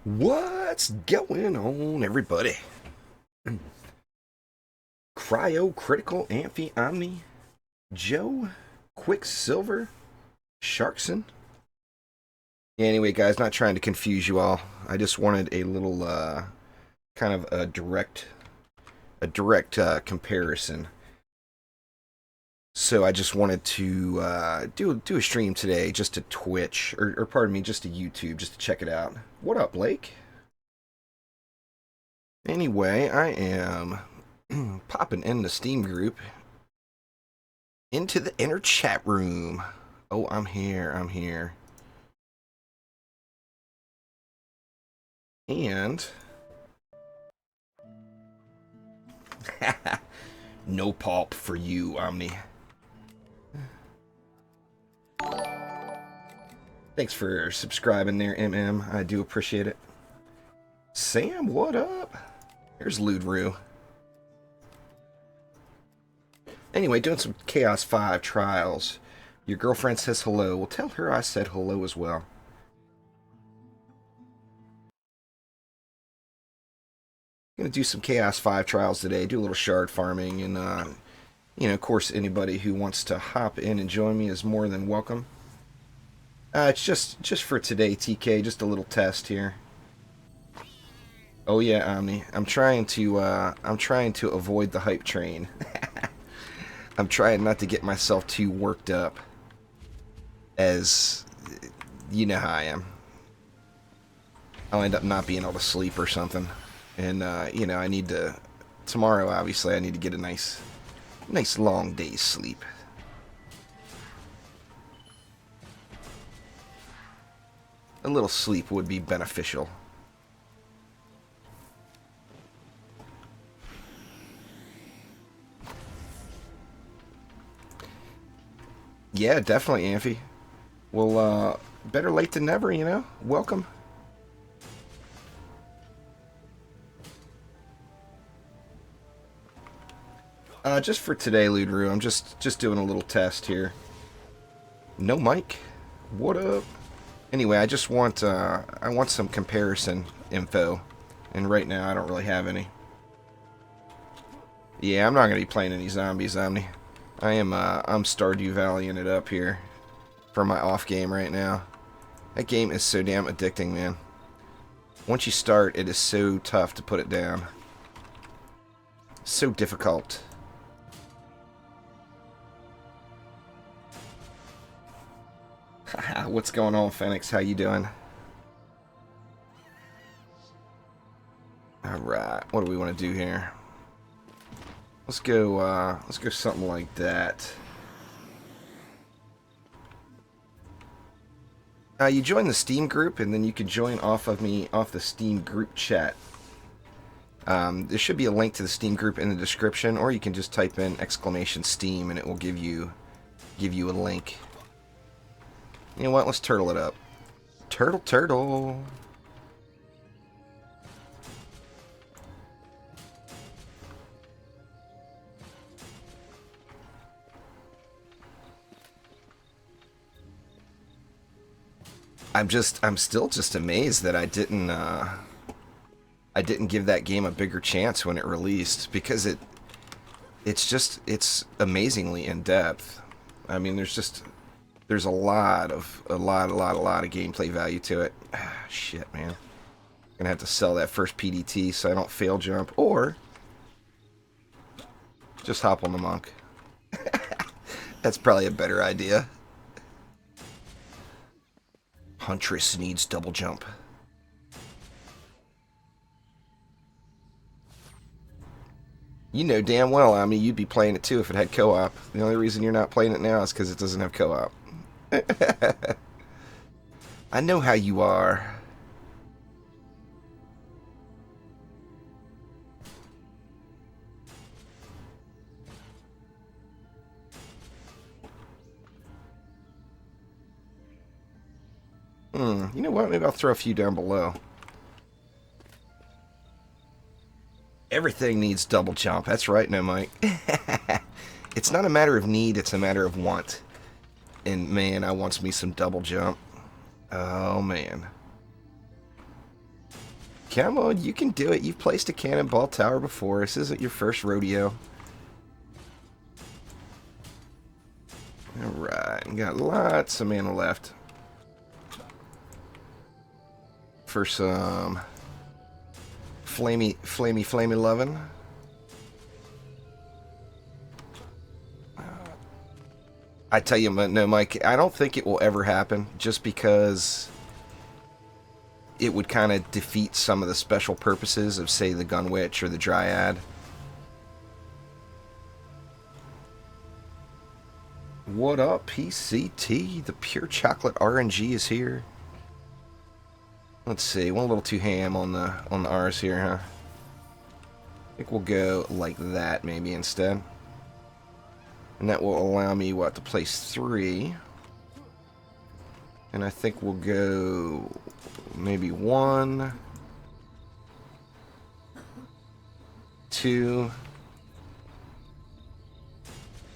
What's going on, everybody? Cryo Critical Amphi Omni Joe Quicksilver Sharkson. Anyway, guys, not trying to confuse you all. I just wanted a little kind of a direct comparison. So I just wanted to do a stream today, just to Twitch or pardon me, just to YouTube, just to check it out. What up, Blake? Anyway, I am popping in the Steam group into the inner chat room. Oh, I'm here. I'm here. And no pulp for you, Omni. Thanks for subscribing there, MM. I do appreciate it. Sam, what up? Here's Ludru. Anyway, doing some Chaos 5 trials. Your girlfriend says hello. Well, tell her I said hello as well. Gonna do some Chaos 5 trials today, do a little shard farming, and, of course, anybody who wants to hop in and join me is more than welcome. It's just for today, TK, just a little test here. Oh yeah, Omni. I'm trying to avoid the hype train. I'm trying not to get myself too worked up, as you know how I am. I'll end up not being able to sleep or something, and I need to. Tomorrow, obviously, I need to get a nice long day's sleep. A little sleep would be beneficial. Yeah, definitely, Amphi. Well, better late than never, you know? Welcome. Just for today, Ludru, I'm just doing a little test here. No mic? What up? Anyway, I just want, I want some comparison info. And right now, I don't really have any. Yeah, I'm not going to be playing any zombies, Omni. I'm Stardew Valleying it up here for my off game right now. That game is so damn addicting, man. Once you start, it is so tough to put it down. So difficult. What's going on, Phoenix? How you doing? Alright, what do we want to do here? Let's go something like that. You join the Steam group, and then you can join off the Steam group chat. There should be a link to the Steam group in the description, or you can just type in !Steam, and it will give you a link. You know what? Let's turtle it up. Turtle, turtle. I'm still just amazed that I didn't give that game a bigger chance when it released, because it's amazingly in depth. I mean, there's a lot of gameplay value to it. Shit, man. Gonna have to sell that first PDT so I don't fail jump, or just hop on the monk. That's probably a better idea. Huntress needs double jump. You know damn well, I mean, you'd be playing it too if it had co-op. The only reason you're not playing it now is because it doesn't have co-op. I know how you are. You know what? Maybe I'll throw a few down below. Everything needs double jump. That's right, no, Mike. It's not a matter of need, it's a matter of want. And man, I wants me some double jump. Oh man. Come on, you can do it. You've placed a cannonball tower before. This isn't your first rodeo. Alright, got lots of mana left. For some flamey lovin'. I tell you, no, Mike, I don't think it will ever happen, just because it would kind of defeat some of the special purposes of, say, the Gun Witch or the Dryad. What up, PCT? The pure chocolate RNG is here. Let's see, went a little too ham on the R's here, huh? I think we'll go like that maybe instead. And that will allow me, what, to place 3. And I think we'll go maybe 1, 2. Why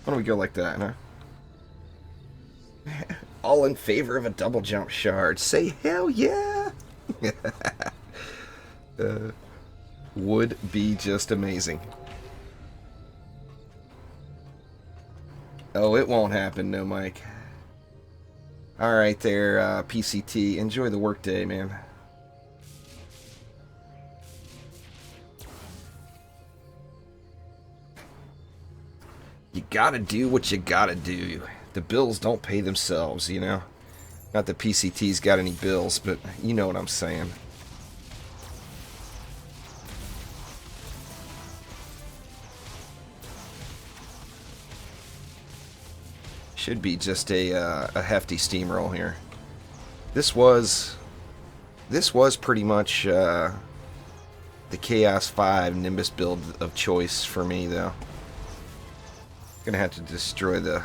don't we go like that, huh? All in favor of a double jump shard. Say hell yeah! Would be just amazing. Oh, it won't happen, no, Mike. Alright there, PCT. Enjoy the workday, man. You gotta do what you gotta do. The bills don't pay themselves, you know? Not that PCT's got any bills, but you know what I'm saying. Should be just a hefty steamroll here. This was pretty much the Chaos 5 Nimbus build of choice for me, though. Gonna have to destroy the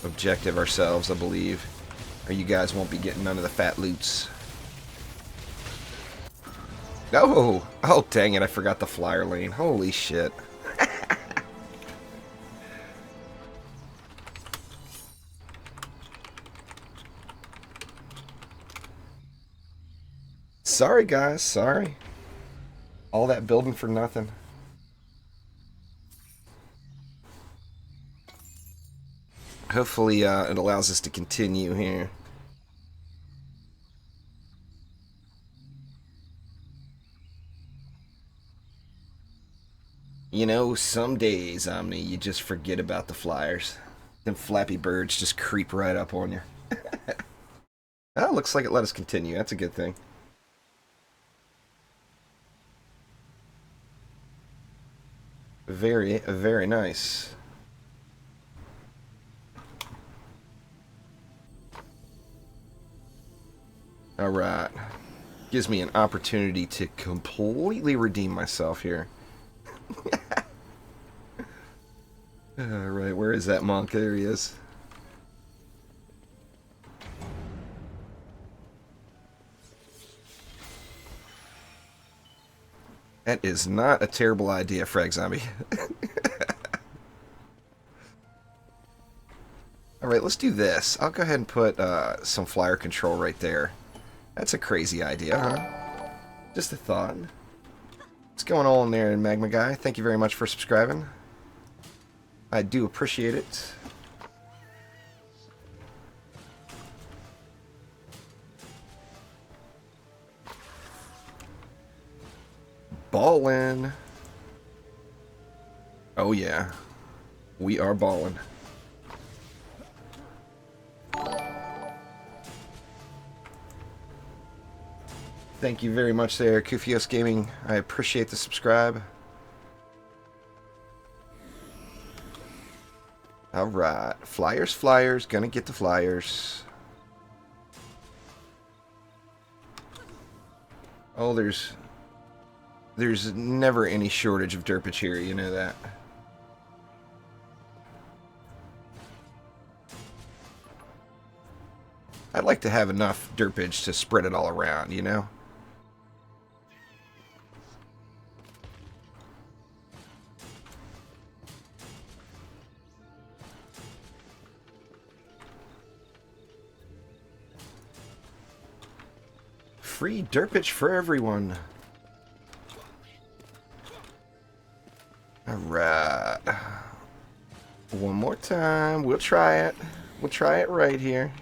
objective ourselves, I believe, or you guys won't be getting none of the fat loots. Oh, oh, dang it! I forgot the flyer lane. Holy shit! Sorry, guys. Sorry. All that building for nothing. Hopefully, it allows us to continue here. You know, some days, Omni, you just forget about the flyers. Them flappy birds just creep right up on you. Oh, looks like it let us continue. That's a good thing. Very, very nice. Alright. Gives me an opportunity to completely redeem myself here. Alright, where is that monk? There he is. That is not a terrible idea, Frag Zombie. Alright, let's do this. I'll go ahead and put some flyer control right there. That's a crazy idea, huh? Just a thought. What's going on there, Magma Guy? Thank you very much for subscribing. I do appreciate it. Ballin'. Oh yeah. We are ballin'. Thank you very much there, Kufios Gaming. I appreciate the subscribe. Alright. Flyers, flyers. Gonna get the flyers. Oh, there's never any shortage of derpage here, you know that. I'd like to have enough derpage to spread it all around, you know? Free derpage for everyone. time. We'll try it. We'll try it right here.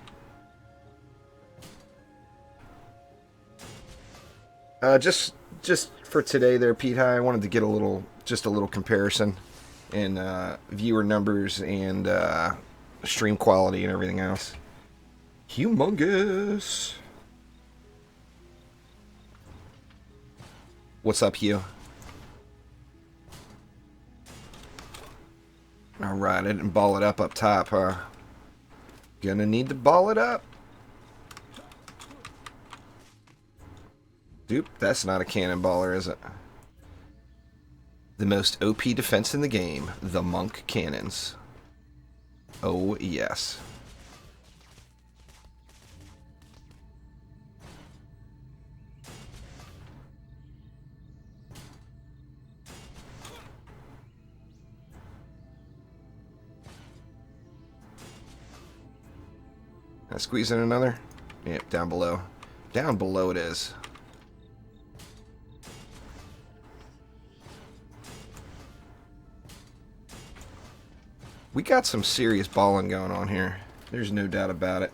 Just for today there, Pete High, I wanted to get just a little comparison in viewer numbers and stream quality and everything else. Humongous. What's up, Hugh? Alright, I didn't ball it up top, huh? Gonna need to ball it up. Dude, that's not a cannonballer, is it? The most OP defense in the game, the monk cannons. Oh, yes. Can I squeeze in another? Yep, down below. Down below it is. We got some serious balling going on here. There's no doubt about it.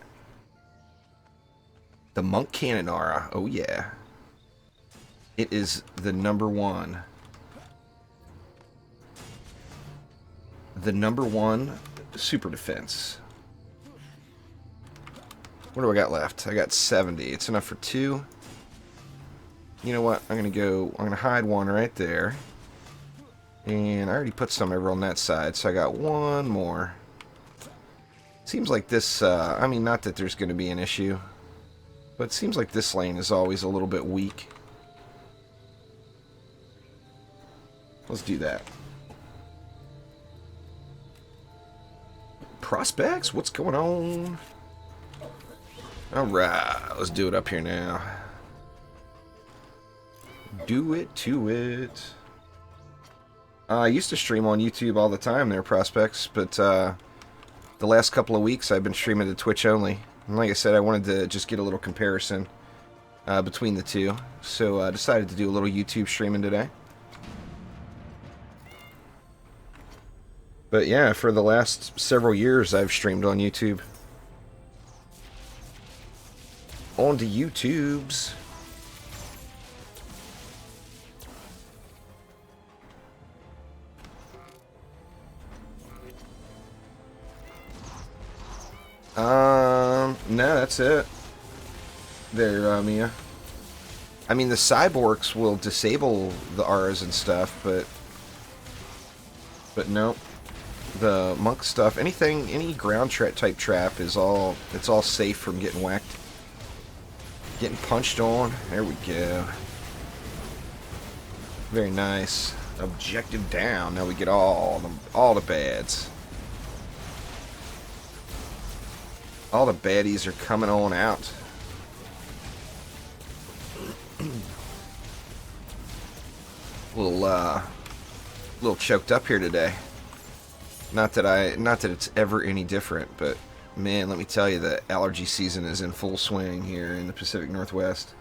The Monk Cannonara. Oh, yeah. It is the #1. The #1 super defense. What do I got left? I got 70. It's enough for 2. You know what? I'm going to hide one right there. And I already put some over on that side, so I got one more. Seems like this, I mean, not that there's going to be an issue, but it seems like this lane is always a little bit weak. Let's do that. Prospects? What's going on? Alright, let's do it up here now. Do it to it. I used to stream on YouTube all the time there, Prospects, but the last couple of weeks I've been streaming to Twitch only. And like I said, I wanted to just get a little comparison between the two, so I decided to do a little YouTube streaming today. But yeah, for the last several years I've streamed on YouTube. On to YouTubes. No, that's it. There, Mia. I mean, the cyborgs will disable the R's and stuff, but nope. The monk stuff, any ground type trap is it's all safe from getting whacked. Getting punched on. There we go. Very nice. Objective down. Now we get all the bads. All the baddies are coming on out. Little choked up here today. Not that it's ever any different, but man, let me tell you, the allergy season is in full swing here in the Pacific Northwest.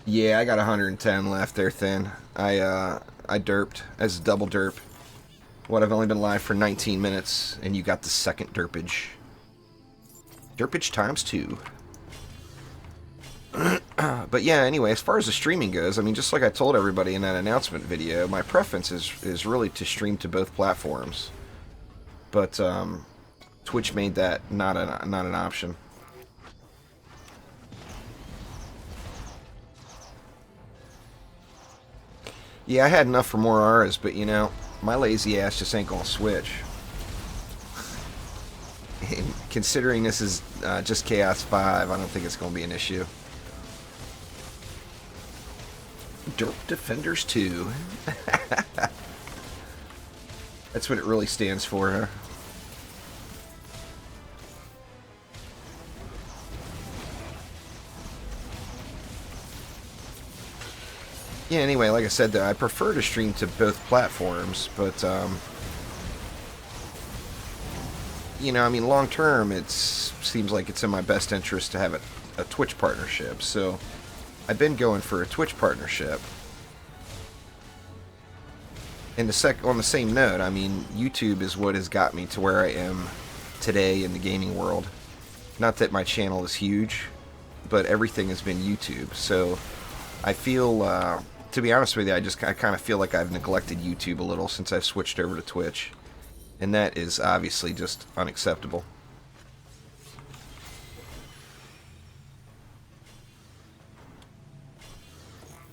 Yeah, I got 110 left there, Thin. I derped as a double derp. What, I've only been live for 19 minutes, and you got the second derpage. Derpage times 2. But yeah, anyway, as far as the streaming goes, I mean, just like I told everybody in that announcement video, my preference is really to stream to both platforms. But Twitch made that not an option. Yeah, I had enough for more R's, but you know, my lazy ass just ain't gonna switch. And considering this is just Chaos 5, I don't think it's gonna be an issue. Derp Defenders 2. That's what it really stands for, huh? Yeah, anyway, like I said, though, I prefer to stream to both platforms, but, you know, I mean, long term, it seems like it's in my best interest to have a Twitch partnership, so I've been going for a Twitch partnership. And on the same note, I mean, YouTube is what has got me to where I am today in the gaming world. Not that my channel is huge, but everything has been YouTube. So I feel, to be honest with you, I kind of feel like I've neglected YouTube a little since I've switched over to Twitch. And that is obviously just unacceptable.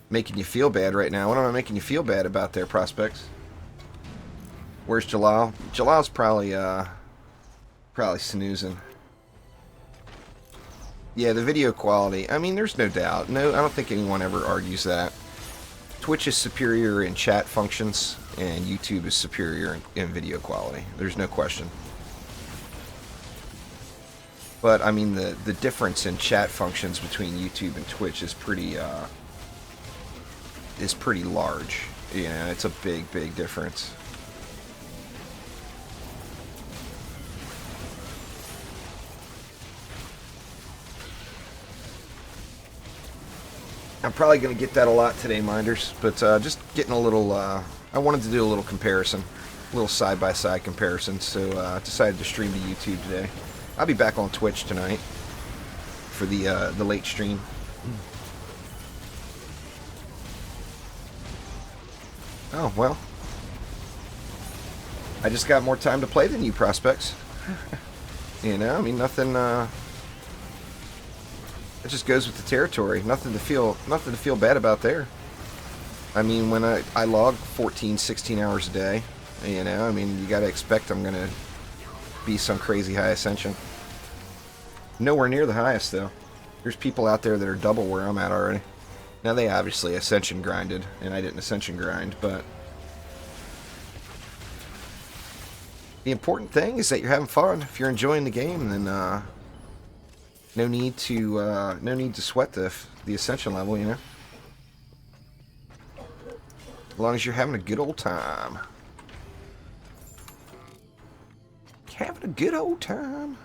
Making you feel bad right now. What am I making you feel bad about there, prospects? Where's Jalal? Jalal's probably snoozing. Yeah, the video quality. I mean, there's no doubt. No, I don't think anyone ever argues that. Twitch is superior in chat functions, and YouTube is superior in video quality. There's no question. But, I mean, the difference in chat functions between YouTube and Twitch is pretty large. You know, it's a big, big difference. I'm probably going to get that a lot today, Minders, but just getting a little, I wanted to do a little comparison, a little side-by-side comparison, so I decided to stream to YouTube today. I'll be back on Twitch tonight for the late stream. Oh, well. I just got more time to play than you, prospects. You know, I mean, nothing, it just goes with the territory. Nothing to feel bad about there. I mean, when I log 14, 16 hours a day, you know, I mean, you got to expect I'm going to be some crazy high ascension. Nowhere near the highest, though. There's people out there that are double where I'm at already. Now, they obviously ascension grinded, and I didn't ascension grind, but the important thing is that you're having fun. If you're enjoying the game, then no need to sweat the ascension level, you know. As long as you're having a good old time. Having a good old time.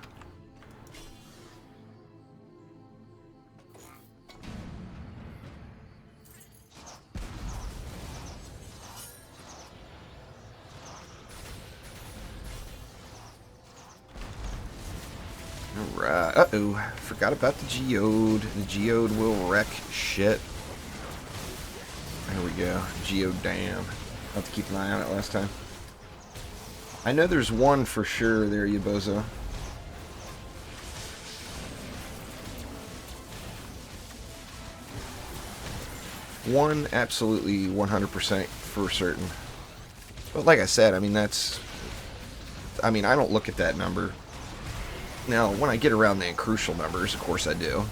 Alright. Uh-oh. Forgot about the geode. The geode will wreck shit. There we go. Geode dam. I'll have to keep an eye on it last time. I know there's one for sure there, you bozo. One absolutely 100% for certain. But like I said, I mean, I don't look at that number. Now, when I get around the crucial numbers, of course I do.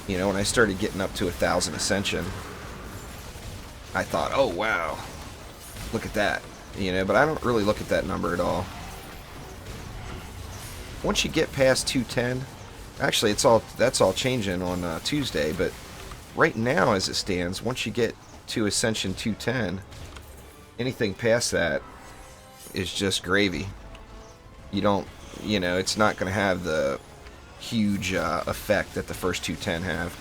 You know, when I started getting up to 1,000 ascension, I thought, oh wow, look at that. You know, but I don't really look at that number at all. Once you get past 210, actually that's all changing on Tuesday, but right now as it stands, once you get to Ascension 210, anything past that is just gravy. You don't, you know, it's not going to have the huge effect that the first 210 have.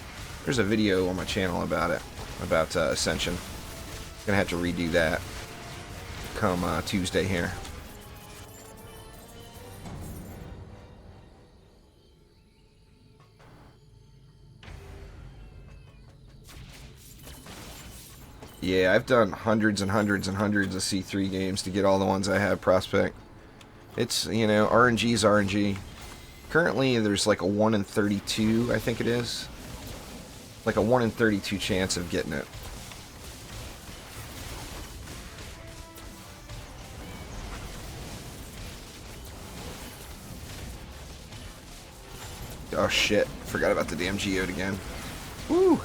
There's a video on my channel about it, about Ascension. Gonna have to redo that come Tuesday here. Yeah, I've done hundreds and hundreds and hundreds of C3 games to get all the ones I have, Prospect. It's, you know, RNG's RNG. Currently, there's like a 1 in 32, I think it is. Like a 1 in 32 chance of getting it. Oh shit, forgot about the damn geode again. Woo!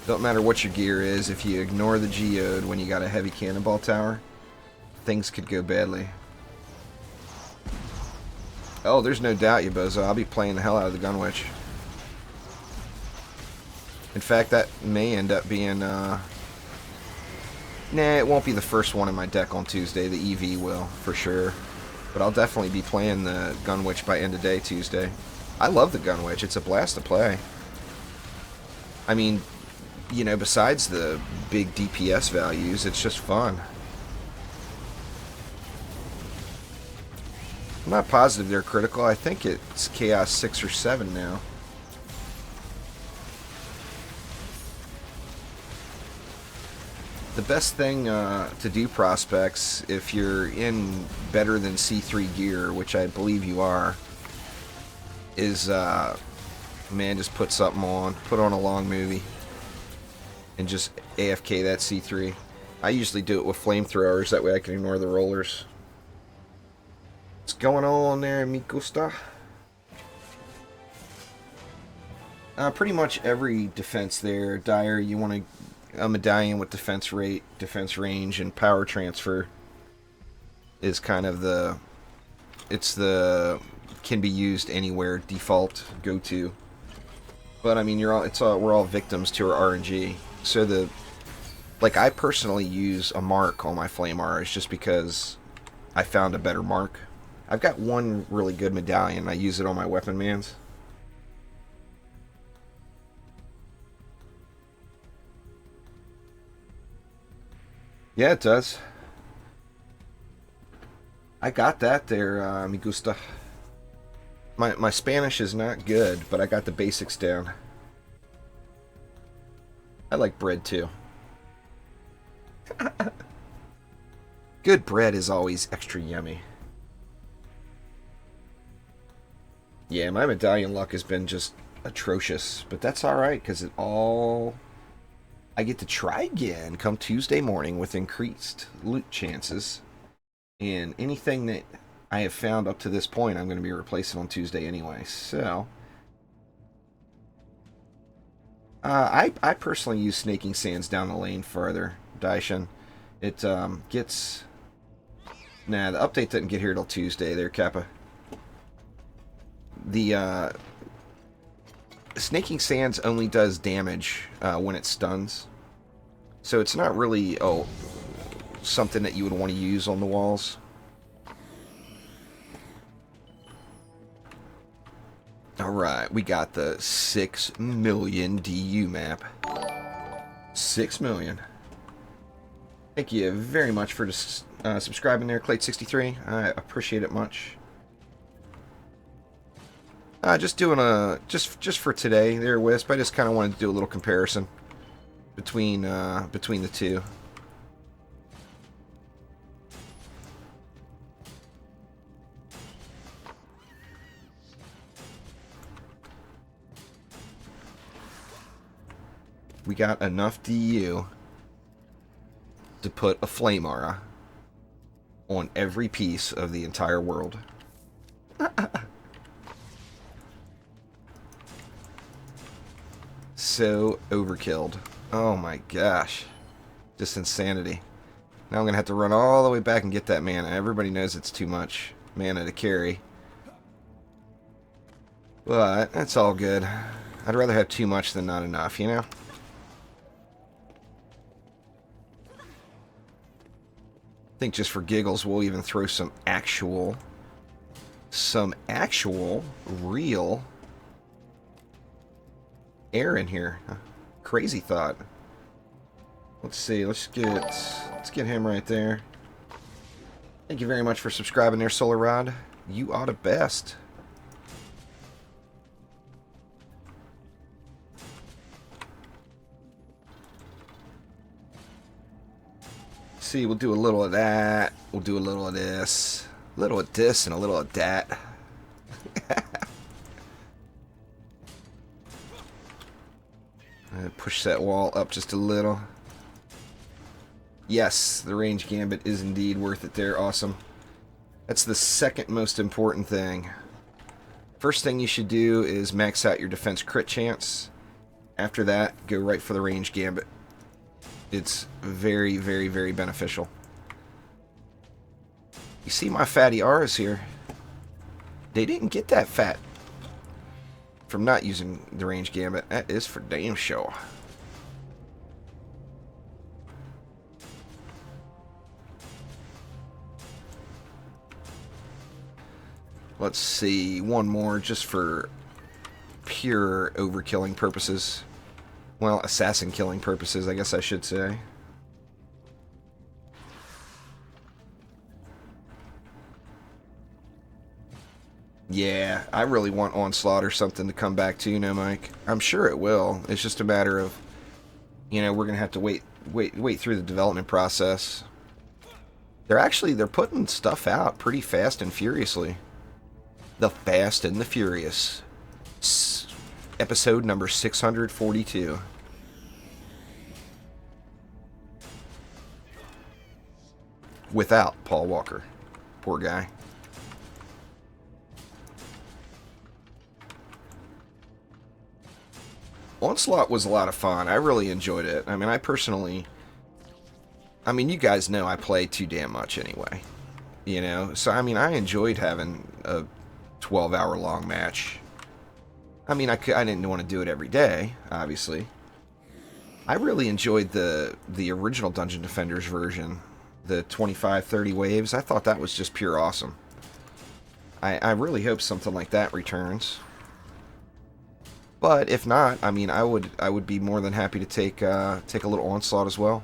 Don't matter what your gear is, if you ignore the geode when you got a heavy cannonball tower, things could go badly. Oh, there's no doubt, you bozo. I'll be playing the hell out of the Gunwitch. In fact, that may end up being, nah, it won't be the first one in my deck on Tuesday. The EV will, for sure. But I'll definitely be playing the Gunwitch by end of day Tuesday. I love the Gunwitch. It's a blast to play. I mean, you know, besides the big DPS values, it's just fun. I'm not positive they're critical. I think it's Chaos 6 or 7 now. The best thing to do, prospects, if you're in better than C3 gear, which I believe you are, is, man, just put something on. Put on a long movie. And just AFK that C3. I usually do it with flamethrowers, that way I can ignore the rollers. What's going on there, mi gusta? Pretty much every defense there. Dire, you want a medallion with defense rate, defense range, and power transfer is kind of the... It's the... can be used anywhere, default, go-to. But, I mean, we're all victims to our RNG. So like, I personally use a mark on my flame R's just because I found a better mark. I've got one really good medallion. I use it on my weapon mans. Yeah, it does. I got that there, mi gusta. My Spanish is not good, but I got the basics down. I like bread, too. Good bread is always extra yummy. Yeah, my medallion luck has been just atrocious, but that's alright, because I get to try again come Tuesday morning with increased loot chances. And anything that I have found up to this point, I'm going to be replacing on Tuesday anyway. So, I personally use Snaking Sands down the lane farther, Daishin. It gets... Nah, the update didn't get here till Tuesday there, Kappa. The Snaking Sands only does damage when it stuns. So it's not really something that you would want to use on the walls. Alright, we got the 6 million DU map. 6 million. Thank you very much for subscribing there, Clate63. I appreciate it much. Just doing just for today there, Wisp. I just kind of wanted to do a little comparison between the two. We got enough DU to put a flame aura on every piece of the entire world. So overkilled. Oh my gosh. Just insanity. Now I'm going to have to run all the way back and get that mana. Everybody knows it's too much mana to carry. But that's all good. I'd rather have too much than not enough, you know? I think just for giggles, we'll even throw some actual real air in here. Crazy thought. Let's see. Let's get him right there. Thank you very much for subscribing there, Solar Rod. You are the best. See, we'll do a little of that. We'll do a little of this. A little of this and a little of that. Push that wall up just a little. Yes, the range gambit is indeed worth it there. Awesome. That's the second most important thing. First thing you should do is max out your defense crit chance. After that, go right for the range gambit. It's very, very, very beneficial. You see my fatty R's here. They didn't get that fat from not using the range gambit. That is for damn sure. Let's see, one more just for pure overkilling purposes. Well, assassin killing purposes, I guess I should say. Yeah, I really want Onslaught or something to come back to, Mike. I'm sure it will. It's just a matter of, we're gonna have to wait through the development process. They're putting stuff out pretty fast and furiously. The Fast and the Furious, episode number 642. Without Paul Walker, poor guy. Onslaught was a lot of fun. I really enjoyed it. I mean, you guys know I play too damn much anyway. So, I enjoyed having a 12-hour long match. I didn't want to do it every day, obviously. I really enjoyed the original Dungeon Defenders version, the 25-30 waves. I thought that was just pure awesome. I really hope something like that returns. But if not, I would be more than happy to take a little Onslaught as well.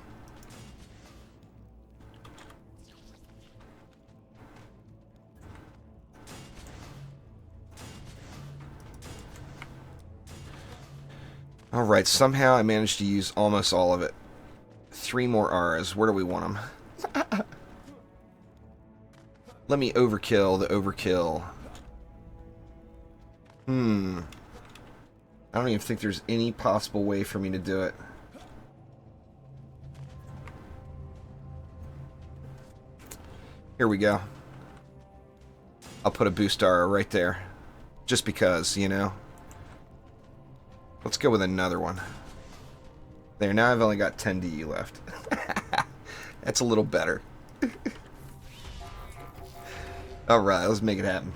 Alright, somehow I managed to use almost all of it. 3 more R's. Where do we want them? Let me overkill the overkill. I don't even think there's any possible way for me to do it. Here we go. I'll put a boost arrow right there. Just because, Let's go with another one. There, now I've only got 10 DE left. That's a little better. Alright, let's make it happen.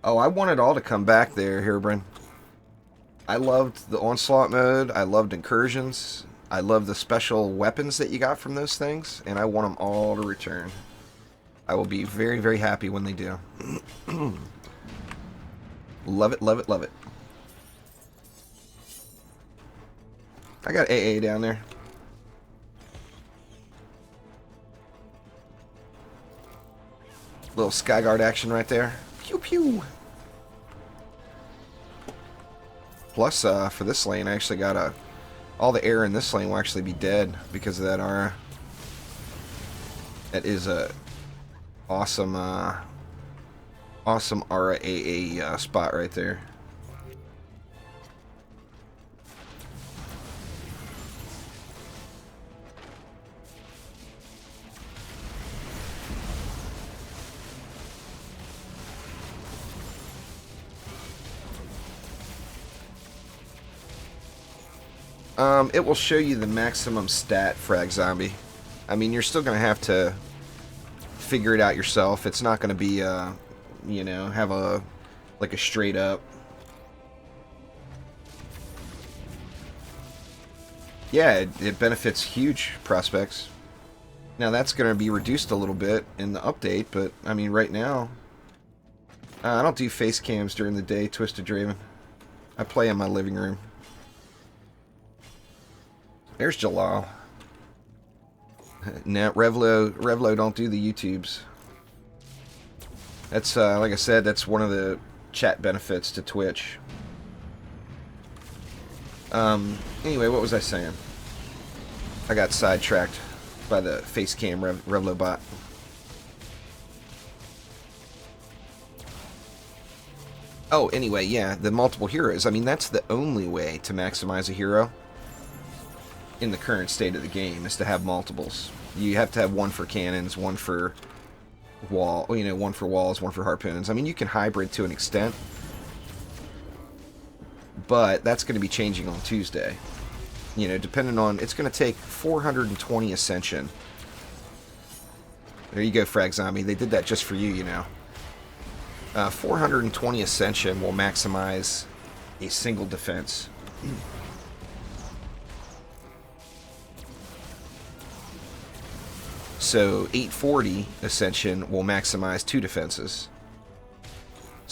Oh, I want it all to come back there, Herobrine. I loved the Onslaught mode. I loved incursions. I love the special weapons that you got from those things. And I want them all to return. I will be very, very happy when they do. Love it, love it, love it. I got AA down there. Little Skyguard action right there. Pew pew. Plus, for this lane, I actually got all the air in this lane will actually be dead because of that aura. That is a awesome, awesome aura AA spot right there. It will show you the maximum stat frag zombie. You're still going to have to figure it out yourself. It's not going to be, have a straight up. Yeah, it benefits huge prospects. Now that's going to be reduced a little bit in the update, but right now, I don't do face cams during the day, Twisted Draven. I play in my living room. There's Jalal. Now, Revlo don't do the YouTubes. That's, like I said, that's one of the chat benefits to Twitch. Anyway, what was I saying? I got sidetracked by the facecam Revlo bot. Oh, anyway, yeah, the multiple heroes. That's the only way to maximize a hero in the current state of the game, is to have multiples. You have to have one for cannons, one for one for walls, one for harpoons. You can hybrid to an extent, but that's going to be changing on Tuesday. Depending on, it's going to take 420 Ascension. There you go, Frag Zombie. They did that just for you, 420 Ascension will maximize a single defense. So 840 Ascension will maximize 2 defenses.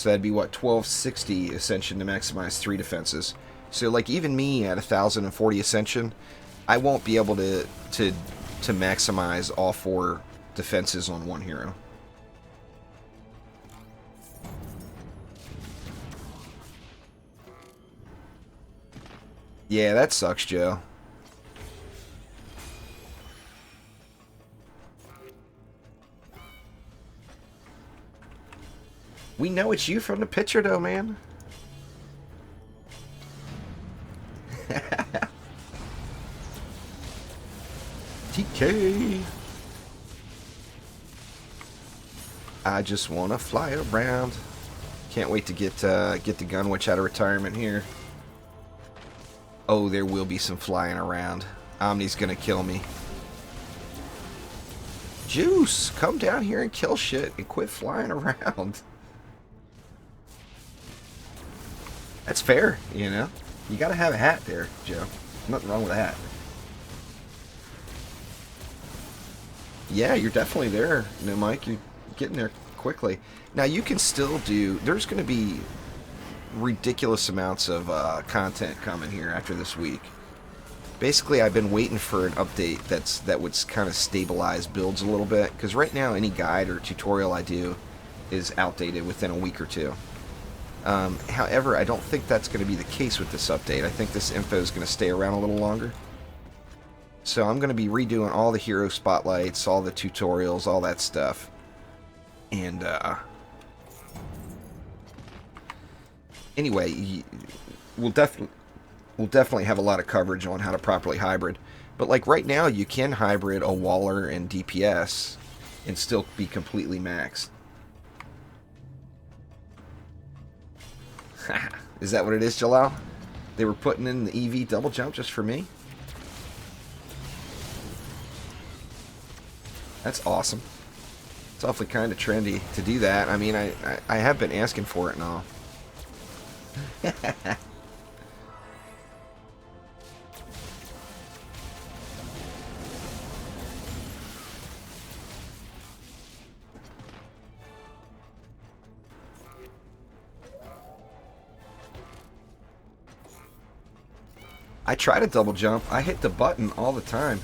So that'd be what, 1260 ascension to maximize 3 defenses. So like even me at 1040 ascension, I won't be able to maximize all 4 defenses on one hero. Yeah, that sucks, Joe. We know it's you from the picture, though, man. TK. I just want to fly around. Can't wait to get the Gunwitch out of retirement here. Oh, there will be some flying around. Omni's gonna kill me. Juice, come down here and kill shit and quit flying around. That's fair, you know. You gotta have a hat there, Joe. Nothing wrong with a hat. Yeah, you're definitely there, you know, Mike. You're getting there quickly. Now, you can still do... There's going to be ridiculous amounts of content coming here after this week. Basically, I've been waiting for an update that would kind of stabilize builds a little bit. Because right now, any guide or tutorial I do is outdated within a week or two. However, I don't think that's going to be the case with this update. I think this info is going to stay around a little longer. So I'm going to be redoing all the hero spotlights, all the tutorials, all that stuff. And, anyway, we'll definitely have a lot of coverage on how to properly hybrid. But, like, right now, you can hybrid a Waller and DPS and still be completely maxed. Is that what it is, Jalal? They were putting in the EV double jump just for me? That's awesome. It's awfully kind of trendy to do that. I mean, I have been asking for it and all. I try to double jump. I hit the button all the time.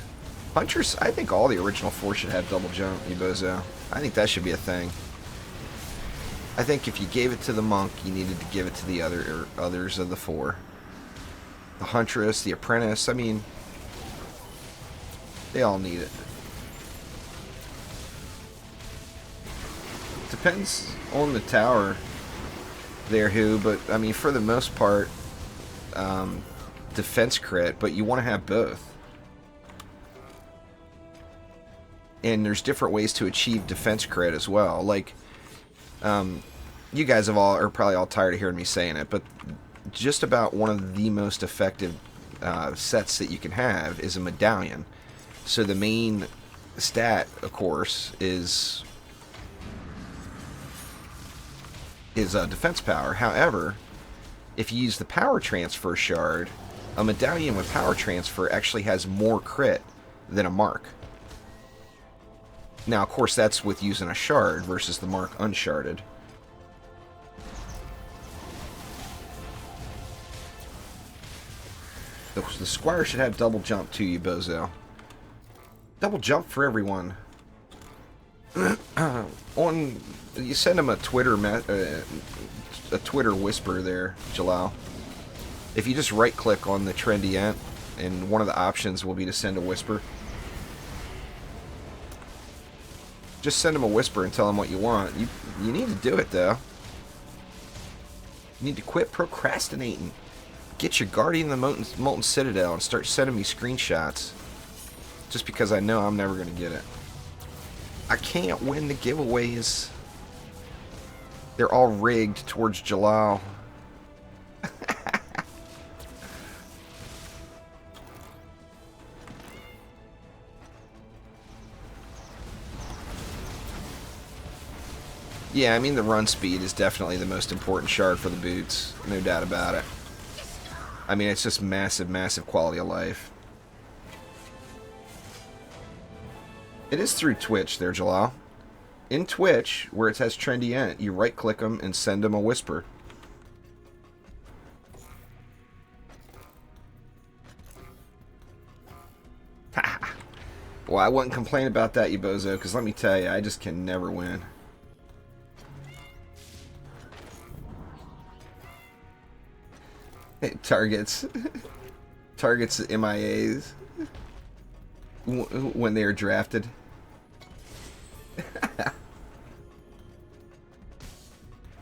Punchers, I think all the original 4 should have double jump, you bozo. I think that should be a thing. I think if you gave it to the monk, you needed to give it to the others of the 4. The huntress, the apprentice, I mean, they all need it. Depends on the tower there, who, but I mean, for the most part, defense crit, but you want to have both. And there's different ways to achieve defense crit as well. Like, you guys are probably all tired of hearing me saying it, but just about one of the most effective sets that you can have is a medallion. So the main stat, of course, is defense power. However, if you use the power transfer shard, a medallion with power transfer actually has more crit than a mark. Now, of course, that's with using a shard versus the mark unsharded. The squire should have double jump too, you bozo. Double jump for everyone. You send him a Twitter whisper there, Jalal. If you just right-click on the trendy ent, and one of the options will be to send a whisper. Just send him a whisper and tell him what you want. You need to do it, though. You need to quit procrastinating. Get your Guardian of the Molten Citadel and start sending me screenshots. Just because I know I'm never going to get it. I can't win the giveaways. They're all rigged towards Jalal. Yeah, I mean, the run speed is definitely the most important shard for the boots. No doubt about it. I mean, it's just massive, massive quality of life. It is through Twitch there, Jalal. in Twitch, where it says Trendy Ent, you right-click them and send them a whisper. Well, I wouldn't complain about that, you bozo, because let me tell you, I just can never win. Targets. Targets MIAs. When they are drafted.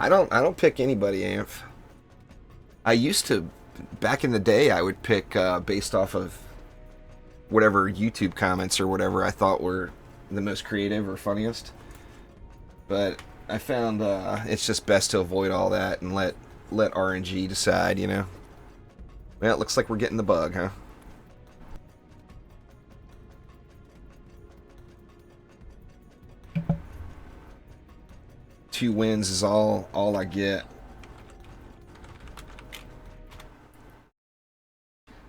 I don't pick anybody, Amph. I used to, back in the day, I would pick based off of whatever YouTube comments or whatever I thought were the most creative or funniest. But I found it's just best to avoid all that and let RNG decide, you know. Well, it looks like we're getting the bug, huh? Two wins is all I get.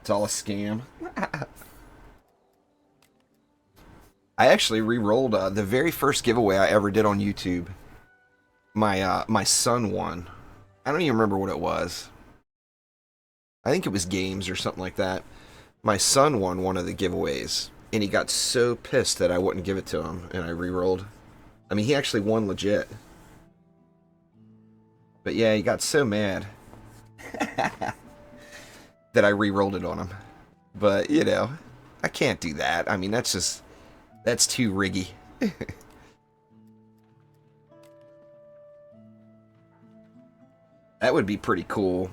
It's all a scam. I actually re-rolled the very first giveaway I ever did on YouTube. My son won. I don't even remember what it was. I think it was games or something like that. My son won one of the giveaways, and he got so pissed that I wouldn't give it to him, and I re-rolled. I mean, he actually won legit. But yeah, he got so mad that I re-rolled it on him. But, you know, I can't do that. I mean, that's too riggy. That would be pretty cool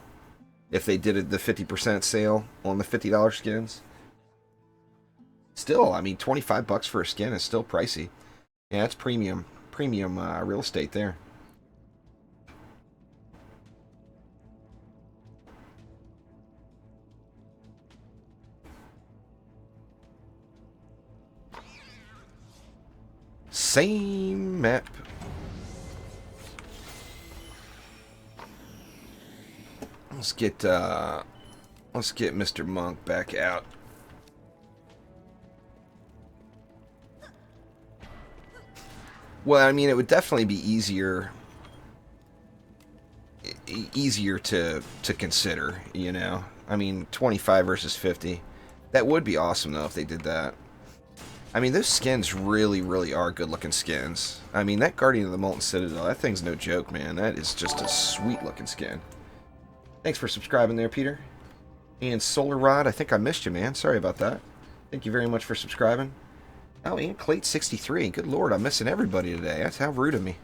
if they did the 50% sale on the $50 skins. Still, I mean, $25 for a skin is still pricey. Yeah, it's premium real estate there. Same map. Let's get Mr. Monk back out. Well, I mean, it would definitely be easier to consider, you know. I mean, 25 versus 50. That would be awesome though if they did that. I mean, those skins really, really are good-looking skins. I mean, that Guardian of the Molten Citadel, that thing's no joke, man. That is just a sweet-looking skin. Thanks for subscribing there, Peter. And Solar Rod, I think I missed you, man. Sorry about that. Thank you very much for subscribing. Oh, and Clate63. Good lord, I'm missing everybody today. That's how rude of me.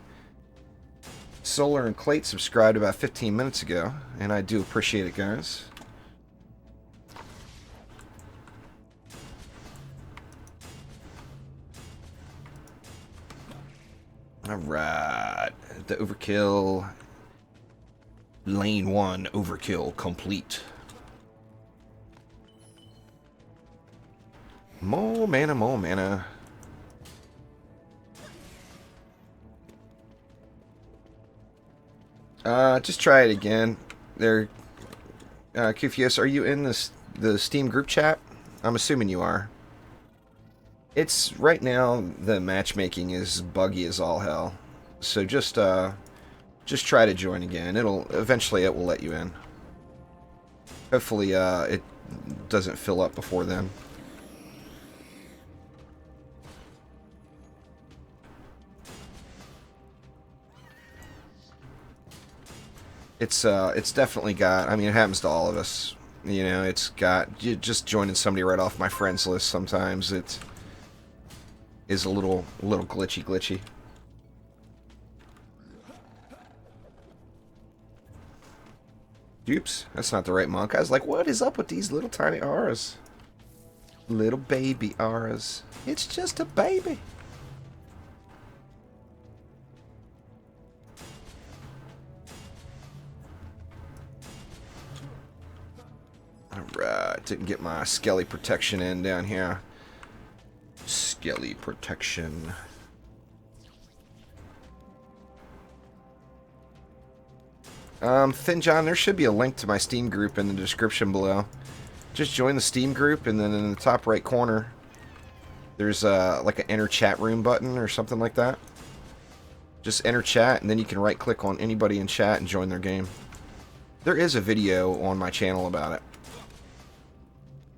Solar and Clate subscribed about 15 minutes ago, and I do appreciate it, guys. Alright, the overkill, lane 1 overkill complete. More mana, more mana. Just try it again. There, Kufios, are you in the Steam group chat? I'm assuming you are. It's right now the matchmaking is buggy as all hell, so just try to join again. Eventually it will let you in. Hopefully it doesn't fill up before then. It's definitely got. I mean, it happens to all of us. You know, it's got just joining somebody right off my friends list. Sometimes it is a little glitchy. Oops, that's not the right monk. I was like, what is up with these little tiny auras? Little baby auras. It's just a baby. Alright, didn't get my skelly protection in down here. Skelly protection. Thin John, there should be a link to my Steam group in the description below. Just join the Steam group, and then in the top right corner, there's like an enter chat room button or something like that. Just enter chat, and then you can right-click on anybody in chat and join their game. There is a video on my channel about it.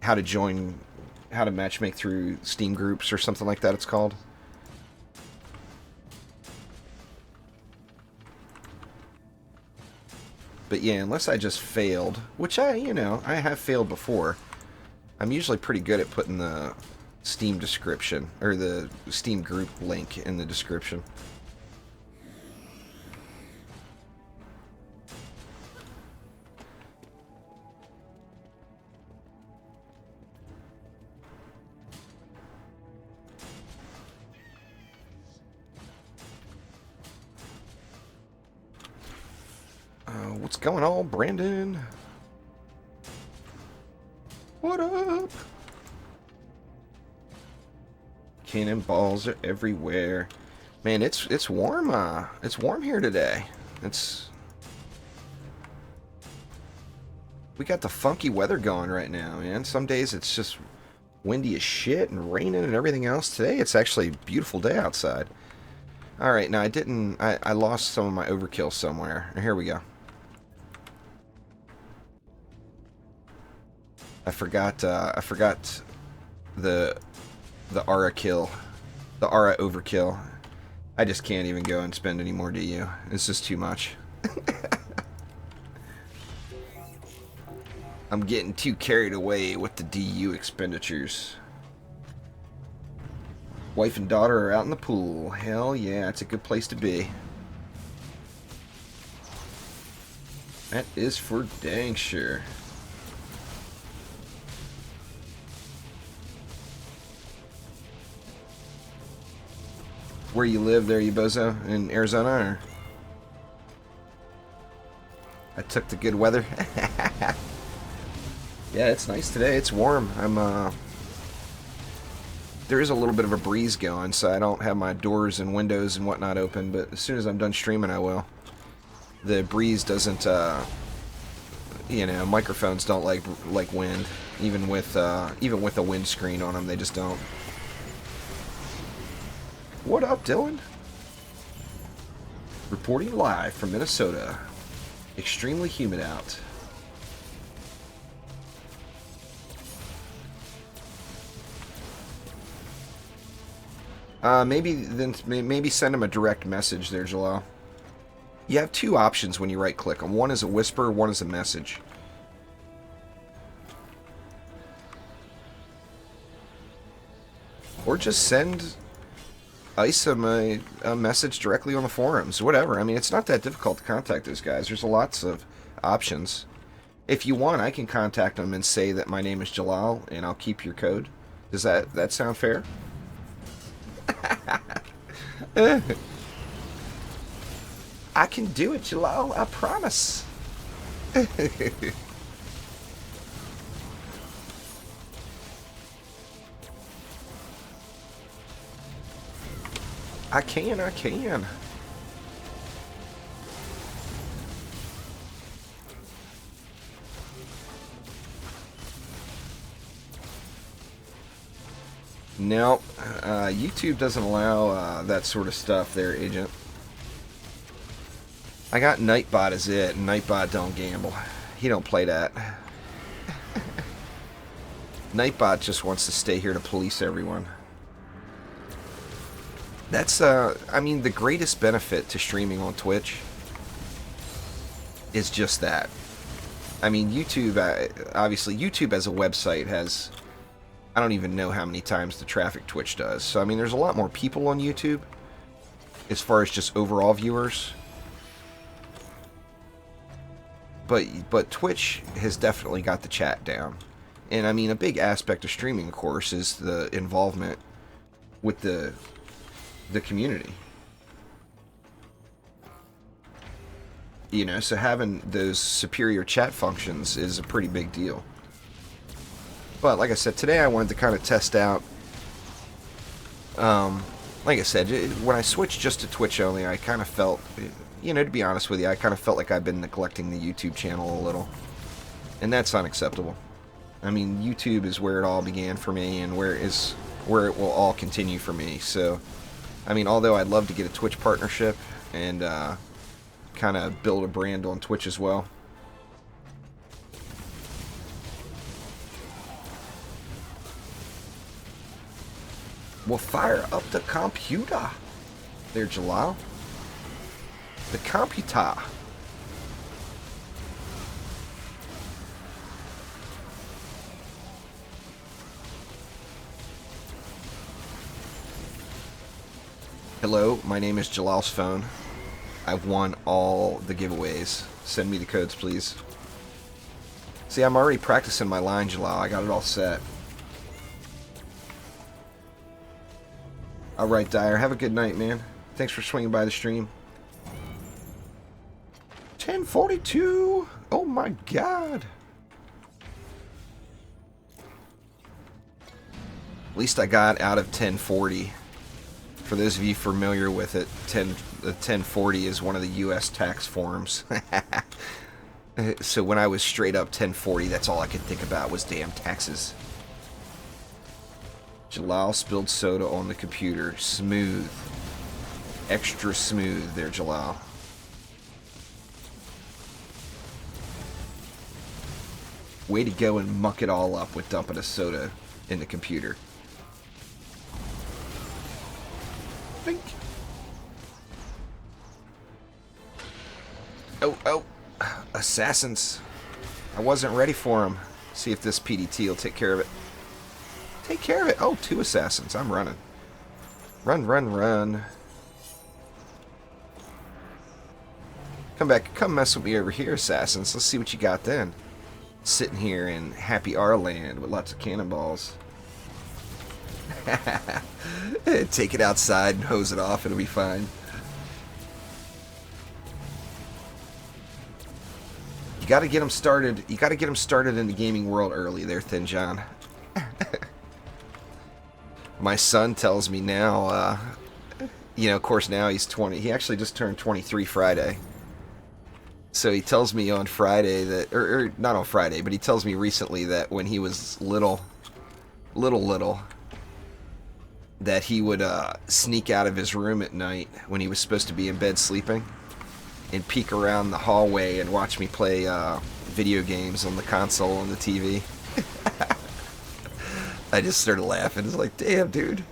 How to matchmake through Steam groups or something like that it's called. But yeah, unless I just failed, which I have failed before. I'm usually pretty good at putting the Steam description, or the Steam group link in the description. What's going on, Brandon? What up? Cannonballs are everywhere. Man, it's warm. It's warm here today. We got the funky weather going right now, man. Some days it's just windy as shit and raining and everything else. Today it's actually a beautiful day outside. All right, now I lost some of my overkill somewhere. Here we go. I forgot the aura kill, the aura overkill. I just can't even go and spend any more DU. It's just too much. I'm getting too carried away with the DU expenditures. Wife and daughter are out in the pool. Hell yeah, it's a good place to be. That is for dang sure. Where you live there, you bozo? In Arizona, or? I took the good weather. Yeah, it's nice today. It's warm. There is a little bit of a breeze going, so I don't have my doors and windows and whatnot open, but as soon as I'm done streaming, I will. The breeze doesn't, microphones don't like wind. Even with a windscreen on them, they just don't. What up, Dylan? Reporting live from Minnesota. Extremely humid out. Maybe send him a direct message there, Jalal. You have two options when you right-click them. One is a whisper, one is a message. Or just send Ice a message directly on the forums. Whatever. I mean, it's not that difficult to contact those guys. There's lots of options. If you want, I can contact them and say that my name is Jalal, and I'll keep your code. Does that sound fair? I can do it, Jalal. I promise. I can. No, YouTube doesn't allow that sort of stuff there, Agent. I got Nightbot as it, and Nightbot don't gamble. He don't play that. Nightbot just wants to stay here to police everyone. That's, I mean, the greatest benefit to streaming on Twitch is just that. I mean, YouTube, obviously, YouTube as a website has, I don't even know how many times the traffic Twitch does. So, I mean, there's a lot more people on YouTube as far as just overall viewers. But Twitch has definitely got the chat down. And, I mean, a big aspect of streaming, of course, is the involvement with the community. You know, so having those superior chat functions is a pretty big deal. But like I said, today I wanted to kind of test out, like I said, when I switched just to Twitch only, I kind of felt, you know, to be honest with you, I kind of felt like I've been neglecting the YouTube channel a little. And that's unacceptable. I mean, YouTube is where it all began for me, and where it will all continue for me, so I mean, although I'd love to get a Twitch partnership and kind of build a brand on Twitch as well. We'll fire up the computer. There, Jalal. The computer. Hello, my name is Jalal's phone. I've won all the giveaways. Send me the codes, please. See, I'm already practicing my line, Jalal. I got it all set. Alright, Dyer. Have a good night, man. Thanks for swinging by the stream. 10:42. Oh my god. At least I got out of 1040. For those of you familiar with it, 1040 is one of the U.S. tax forms. So when I was straight up 1040, that's all I could think about was damn taxes. Jalal spilled soda on the computer. Smooth. Extra smooth there, Jalal. Way to go and muck it all up with dumping a soda in the computer. Think. Oh. Assassins. I wasn't ready for them. See if this PDT will take care of it. Take care of it. Oh, 2 assassins. I'm running. Run. Come back. Come mess with me over here, assassins. Let's see what you got then. Sitting here in Happy R land with lots of cannonballs. Take it outside and hose it off. It'll be fine. You got to get them started. You got to get them started in the gaming world early there, Thin John. My son tells me now, of course now he's 20. He actually just turned 23 Friday. So he tells me on Friday that, or not on Friday, but he tells me recently that when he was little, that he would sneak out of his room at night when he was supposed to be in bed sleeping and peek around the hallway and watch me play video games on the console on the TV. I just started laughing. It's like, damn, dude.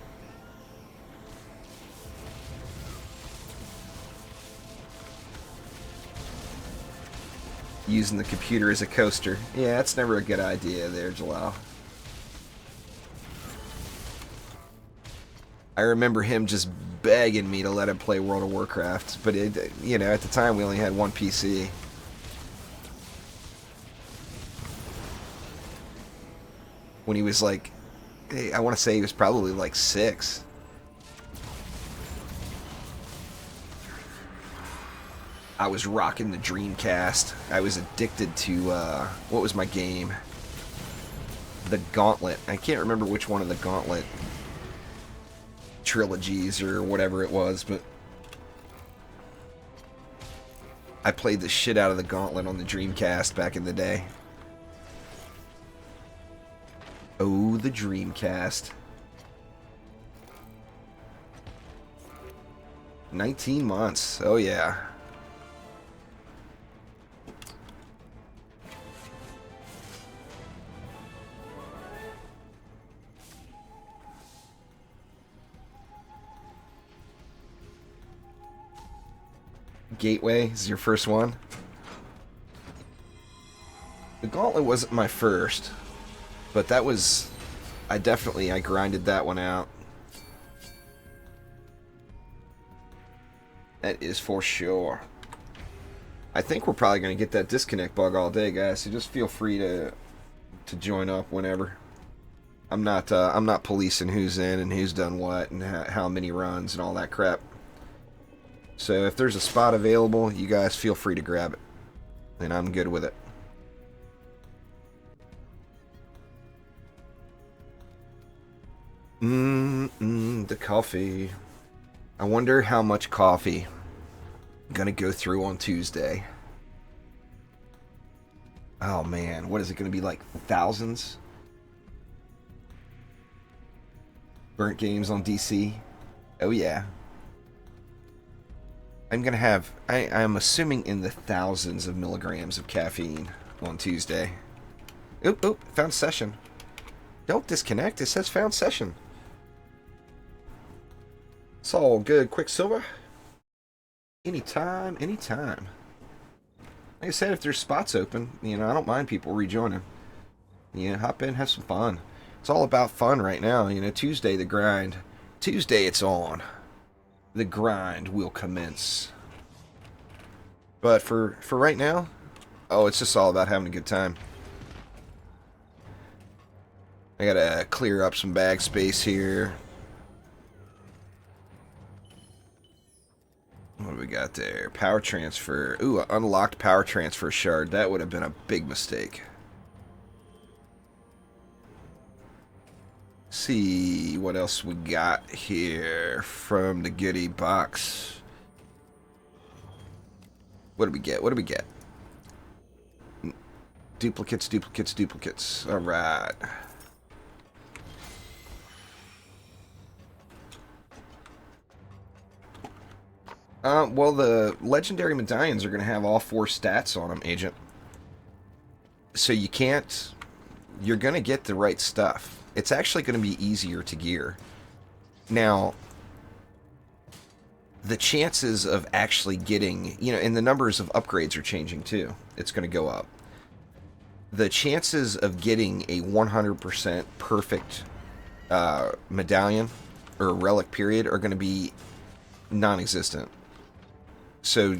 Using the computer as a coaster. Yeah, that's never a good idea there, Jalal. I remember him just begging me to let him play World of Warcraft, but at the time we only had one PC. When he was like, I want to say he was probably like 6. I was rocking the Dreamcast. I was addicted to, what was my game? The Gauntlet. I can't remember which one of the Gauntlet trilogies or whatever it was, but I played the shit out of the Gauntlet on the Dreamcast back in the day. Oh, the Dreamcast. 19 months. Oh, yeah. Gateway is your first one? The Gauntlet wasn't my first, but that was... I grinded that one out. That is for sure. I think we're probably going to get that disconnect bug all day, guys, so just feel free to join up whenever. I'm not policing who's in and who's done what and how many runs and all that crap. So if there's a spot available, you guys feel free to grab it. And I'm good with it. The coffee. I wonder how much coffee I'm gonna go through on Tuesday. Oh man, what is it gonna be, like thousands? Burnt games on DC? Oh yeah. I'm going to have, I'm assuming in the thousands of milligrams of caffeine on Tuesday. Oop, oop, found session. Don't disconnect, it says found session. It's all good, Quicksilver. Anytime, anytime. Like I said, if there's spots open, I don't mind people rejoining. Hop in, have some fun. It's all about fun right now. Tuesday, the grind. Tuesday, it's on. The grind will commence. But for right now, oh, it's just all about having a good time. I gotta clear up some bag space here. What do we got there? Power transfer. Ooh, unlocked power transfer shard. That would have been a big mistake. See what else we got here from the goodie box. What do we get? What do we get? Duplicates, duplicates, duplicates. Alright. Well, the legendary medallions are going to have all 4 stats on them, Agent. So you can't... You're going to get the right stuff. It's actually going to be easier to gear. Now, the chances of actually getting... and the numbers of upgrades are changing too. It's going to go up. The chances of getting a 100% perfect medallion or relic period are going to be non-existent. So,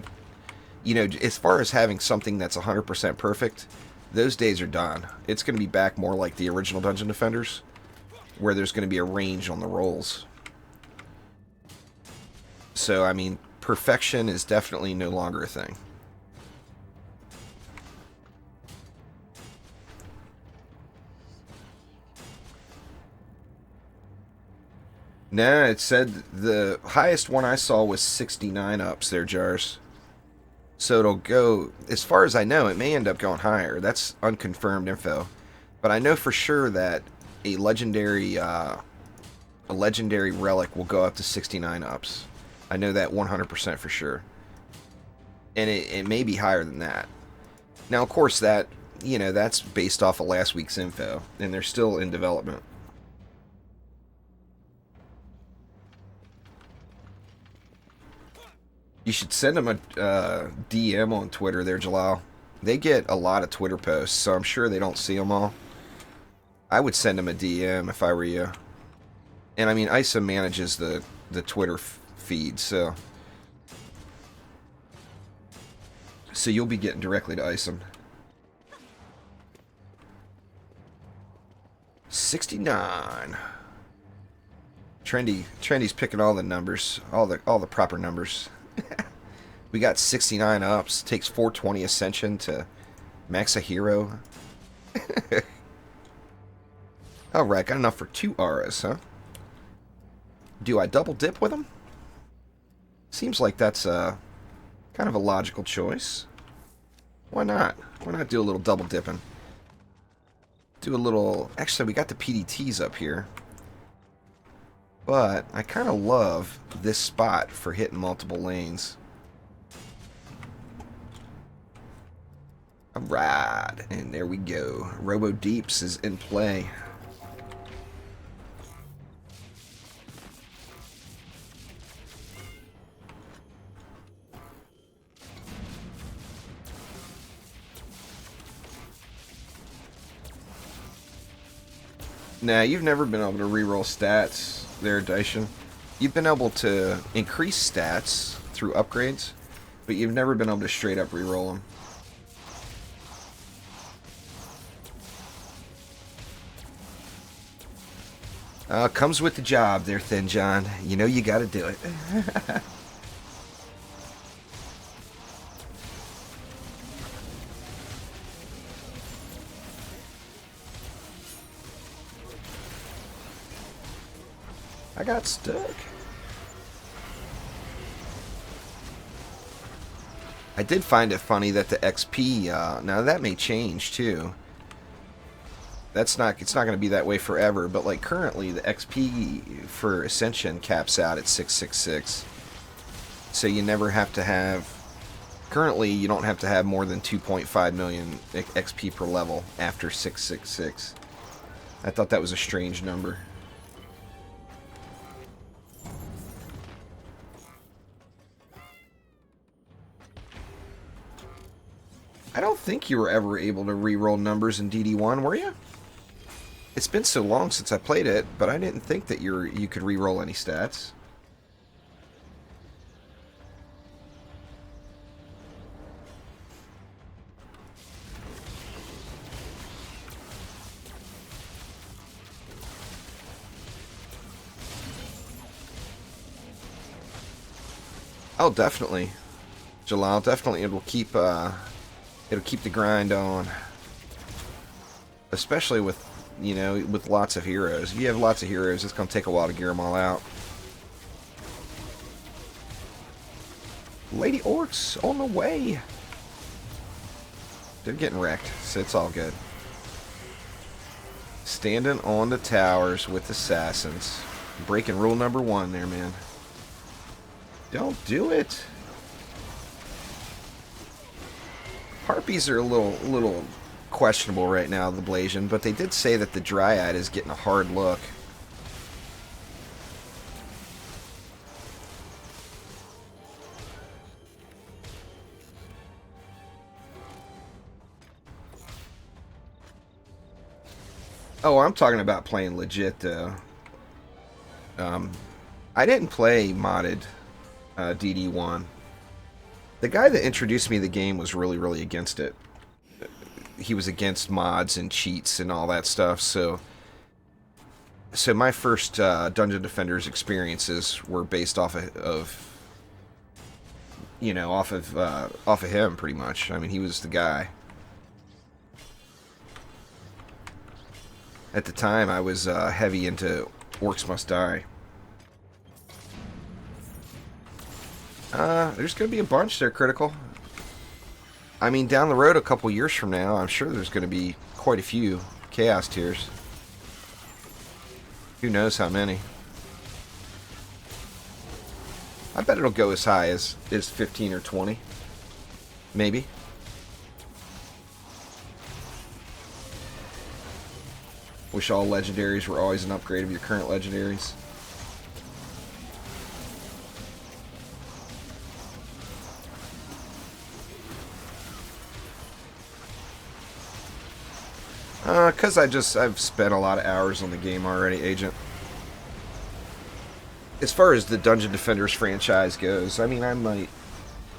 as far as having something that's 100% perfect, those days are done. It's going to be back more like the original Dungeon Defenders, where there's going to be a range on the rolls. So, I mean, perfection is definitely no longer a thing. Nah, it said the highest one I saw was 69 ups there, Jars. So it'll go, as far as I know, it may end up going higher. That's unconfirmed info. But I know for sure that a legendary relic will go up to 69 ups. I know that 100% for sure. And it may be higher than that. Now, of course, that, that's based off of last week's info. And they're still in development. You should send them a DM on Twitter there, Jalal. They get a lot of Twitter posts, so I'm sure they don't see them all. I would send them a DM if I were you. And I mean, Isa manages the Twitter feed, so you'll be getting directly to Isa. 69. Trendy's picking all the numbers, all the proper numbers. We got 69 ups. Takes 420 ascension to max a hero. Alright, got enough for 2 auras, huh? Do I double dip with them? Seems like that's kind of a logical choice. Why not? Why not do a little double dipping? Do a little... Actually, we got the PDTs up here. But I kind of love this spot for hitting multiple lanes. Alright, and there we go. Robo Deeps is in play. Now, you've never been able to reroll stats there, Daishin. You've been able to increase stats through upgrades, but you've never been able to straight up reroll them. Comes with the job there, Thin John. You know you gotta do it. I got stuck. I did find it funny that the XP, now that may change too. It's not going to be that way forever, but like currently the XP for Ascension caps out at 666. So you never have to have... Currently, you don't have to have more than 2.5 million XP per level after 666. I thought that was a strange number. I don't think you were ever able to re-roll numbers in DD1, were you? It's been so long since I played it, but I didn't think that you could re-roll any stats. Oh, definitely, Jalal. Definitely, it'll keep the grind on, especially with, you know, with lots of heroes. If you have lots of heroes, it's gonna take a while to gear them all out. Lady Orcs on the way. They're getting wrecked, so it's all good. Standing on the towers with assassins, breaking rule number 1 there, man. Don't do it. Harpies are a little questionable right now, the Blasian, but they did say that the Dryad is getting a hard look. Oh, I'm talking about playing legit, though. I didn't play modded DD1. The guy that introduced me to the game was really against it. He was against mods and cheats and all that stuff, so my first Dungeon Defenders experiences were based off of you know, off of him, pretty much. I mean, he was the guy. At the time, I was heavy into Orcs Must Die. There's going to be a bunch there, Critical. I mean, down the road a couple years from now, I'm sure there's going to be quite a few Chaos Tiers. Who knows how many. I bet it'll go as high as 15 or 20. Maybe. Wish all legendaries were always an upgrade of your current legendaries. Because I've spent a lot of hours on the game already, Agent. As far as the Dungeon Defenders franchise goes, I mean, I might...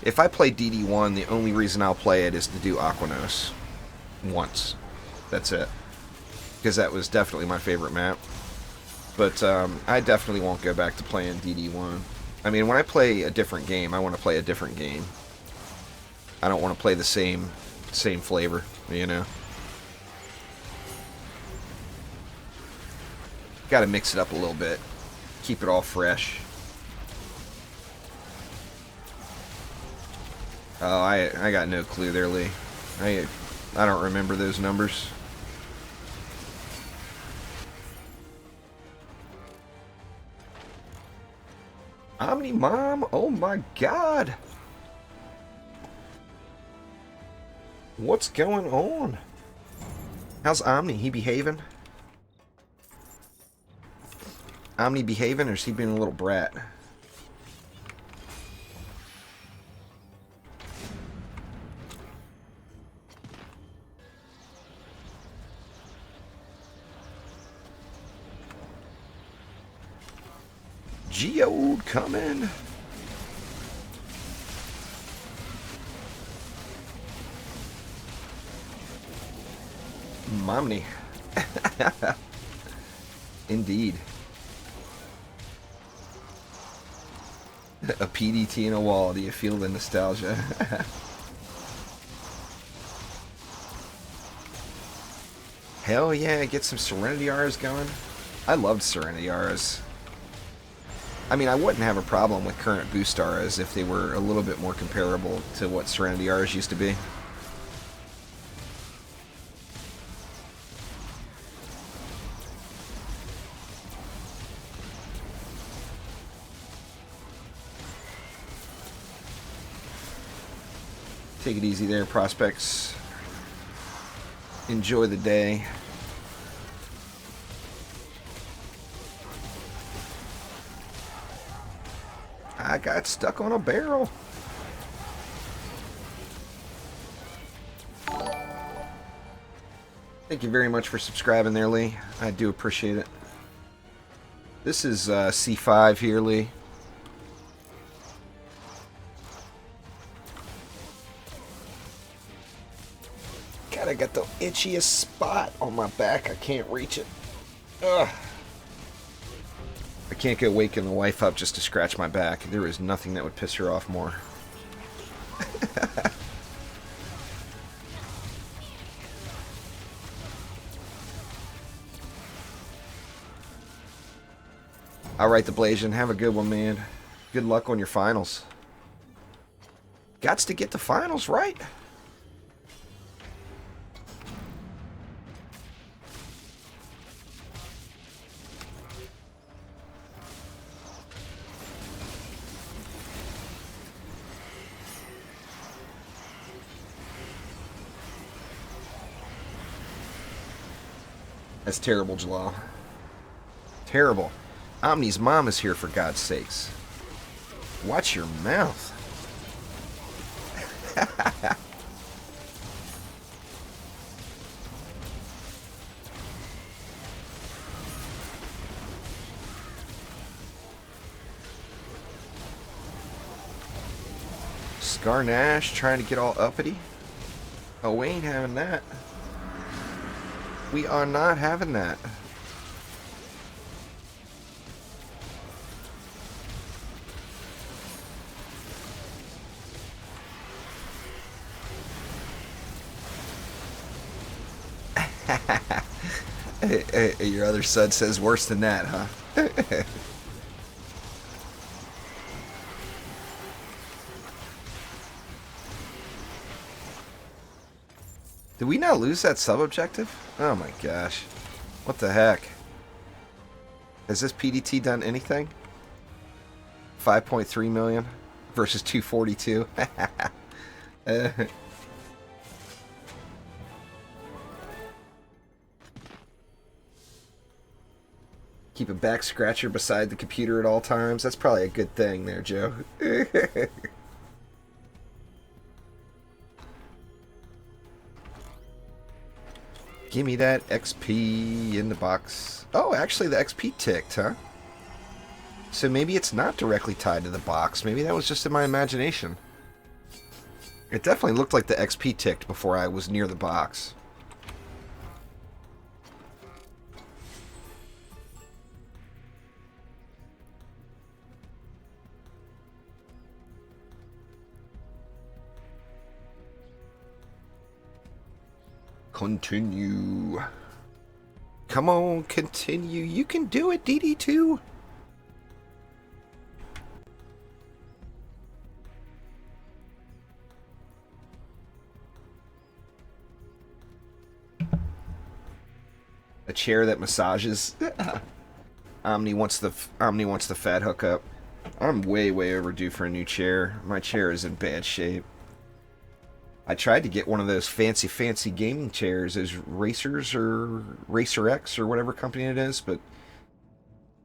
If I play DD1, the only reason I'll play it is to do Aquanos. Once. That's it. Because that was definitely my favorite map. But I definitely won't go back to playing DD1. I mean, when I play a different game, I want to play a different game. I don't want to play the same flavor, you know? Got to mix it up a little bit. Keep it all fresh. Oh, I got no clue there, Lee. I don't remember those numbers. Omni Mom? Oh my god! What's going on? How's Omni? He behaving? Omni behaving, or is he being a little brat? Geode coming. Momney. Indeed. A PDT in a wall. Do you feel the nostalgia? Hell yeah, get some Serenity Auras going. I loved Serenity Auras. I mean, I wouldn't have a problem with current boost auras if they were a little bit more comparable to what Serenity Auras used to be. Take it easy there, prospects. Enjoy the day. I got stuck on a barrel. Thank you very much for subscribing there, Lee. I do appreciate it. This is C5 here, Lee. God, I got the itchiest spot on my back. I can't reach it. Ugh. I can't go waking the wife up just to scratch my back. There is nothing that would piss her off more. Alright, the Blasian. Have a good one, man. Good luck on your finals. Gots to get the finals right. That's terrible, Jalal. Terrible. Omni's mom is here, for God's sakes. Watch your mouth. Scarnash trying to get all uppity. Oh, we ain't having that. We are not having that. Your other son says worse than that, huh? Did we not lose that sub-objective? Oh my gosh. What the heck? Has this PDT done anything? 5.3 million versus 242. Keep a back scratcher beside the computer at all times. That's probably a good thing there, Joe. Give me that XP in the box. Oh, actually the XP ticked, huh? So maybe it's not directly tied to the box. Maybe that was just in my imagination. It definitely looked like the XP ticked before I was near the box. Continue. Come on, continue. You can do it, DD2. A chair that massages. Omni wants the fat hookup. I'm way overdue for a new chair. My chair is in bad shape. I tried to get one of those fancy gaming chairs, as Racers or Racer X or whatever company it is, but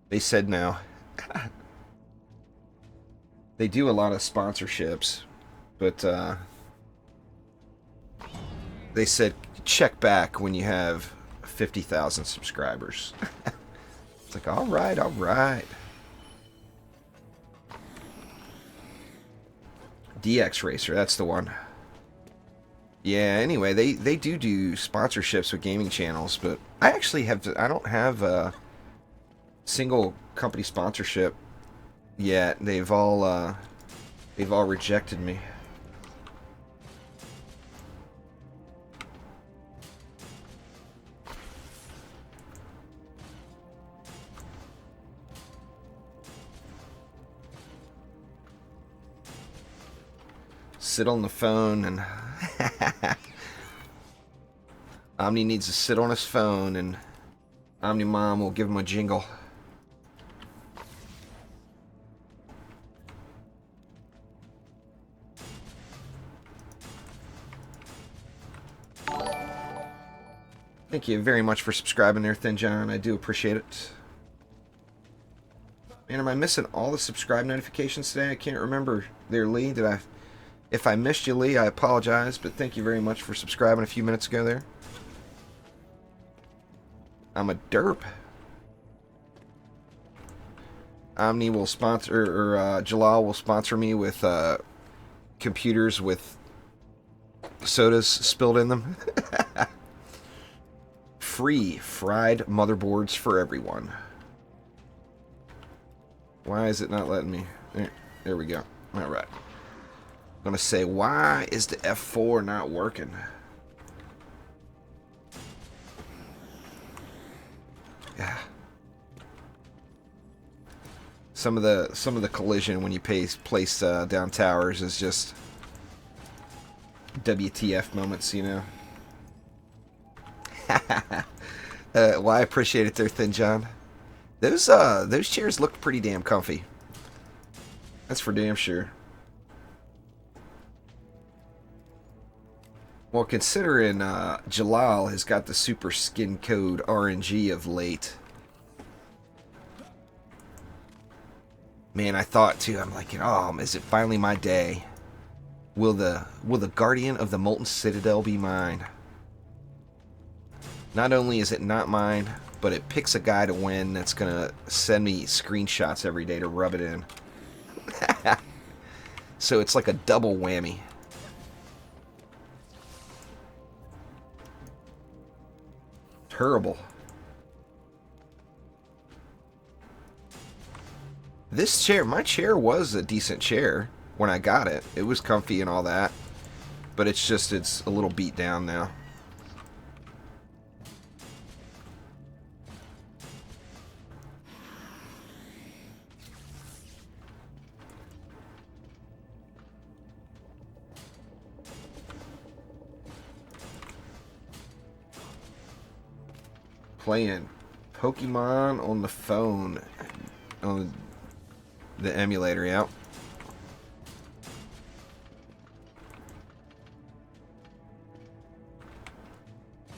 they said no. They do a lot of sponsorships, but they said check back when you have 50,000 subscribers. It's like, all right. DX Racer, that's the one. Yeah, anyway, they do sponsorships with gaming channels, but I don't have a single company sponsorship yet. They've all rejected me. Sit on the phone and Omni needs to sit on his phone and Omni Mom will give him a jingle. Thank you very much for subscribing there, Thin John. I do appreciate it. Man, am I missing all the subscribe notifications today? I can't remember there, Lee. If I missed you, Lee, I apologize, but thank you very much for subscribing a few minutes ago there. I'm a derp. Omni will sponsor, or Jalal will sponsor me with computers with sodas spilled in them. Free fried motherboards for everyone. Why is it not letting me? There we go. All right. I'm gonna say, why is the F4 not working? Yeah. Some of the collision when you place down towers is just WTF moments, you know. Well, I appreciate it there, Thin John. Those chairs look pretty damn comfy. That's for damn sure. Well, considering Jalal has got the super skin code RNG of late. Man, I thought too, I'm like, oh, is it finally my day? Will the Guardian of the Molten Citadel be mine? Not only is it not mine, but it picks a guy to win that's gonna send me screenshots every day to rub it in. So it's like a double whammy. Terrible. This chair, my chair was a decent chair when I got it. It was comfy and all that. But it's just, it's a little beat down now. Playing Pokemon on the phone. On the emulator, yeah.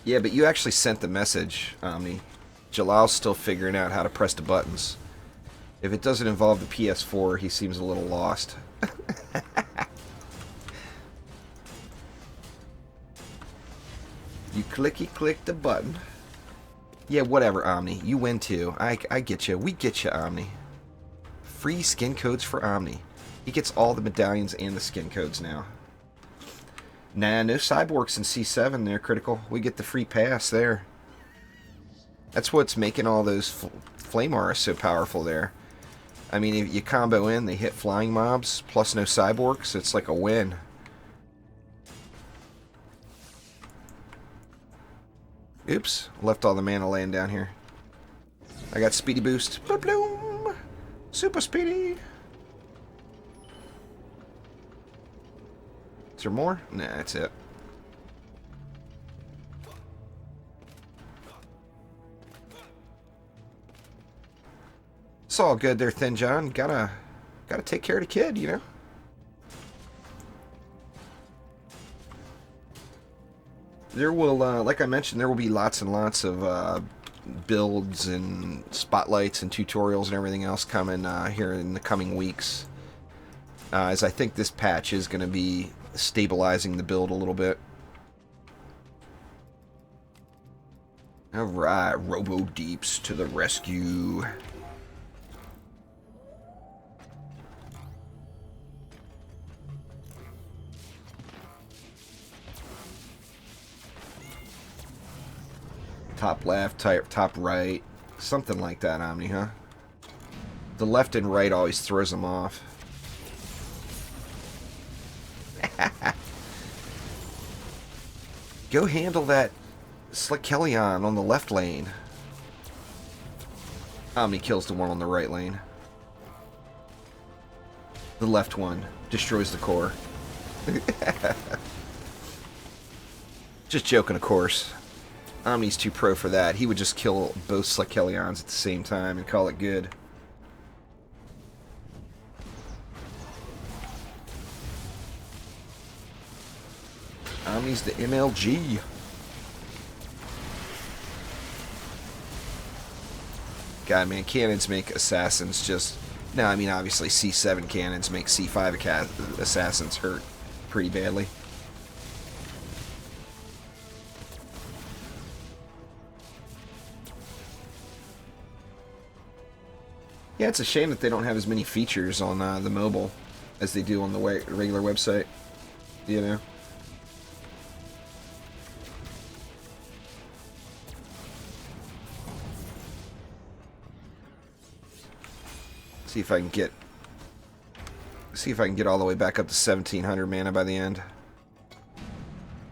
Yeah, but you actually sent the message, Omni. Jalal's still figuring out how to press the buttons. If it doesn't involve the PS4, he seems a little lost. You clicky-click the button. Yeah, whatever, Omni. You win too. I get you. We get you, Omni. Free skin codes for Omni. He gets all the medallions and the skin codes now. Nah, no cyborgs in C7 there, Critical. We get the free pass there. That's what's making all those flame auras so powerful there. I mean, if you combo in, they hit flying mobs, plus no cyborgs, it's like a win. Oops, left all the mana laying down here. I got speedy boost. Bloom! Super speedy! Is there more? Nah, that's it. It's all good there, Thin John. Gotta take care of the kid, you know? There will, like I mentioned, there will be lots and lots of builds and spotlights and tutorials and everything else coming here in the coming weeks. As I think this patch is going to be stabilizing the build a little bit. Alright, Robo Deeps to the rescue. Top left, top right. Something like that, Omni, huh? The left and right always throws them off. Go handle that Slickelion on the left lane. Omni kills the one on the right lane. The left one destroys the core. Just joking, of course. Omni's too pro for that. He would just kill both Slickelions at the same time and call it good. Omni's the MLG. God, man, cannons make assassins just... No, I mean, obviously C7 cannons make C5 assassins hurt pretty badly. Yeah, it's a shame that they don't have as many features on the mobile as they do on the regular website, you know? See if I can get all the way back up to 1700 mana by the end.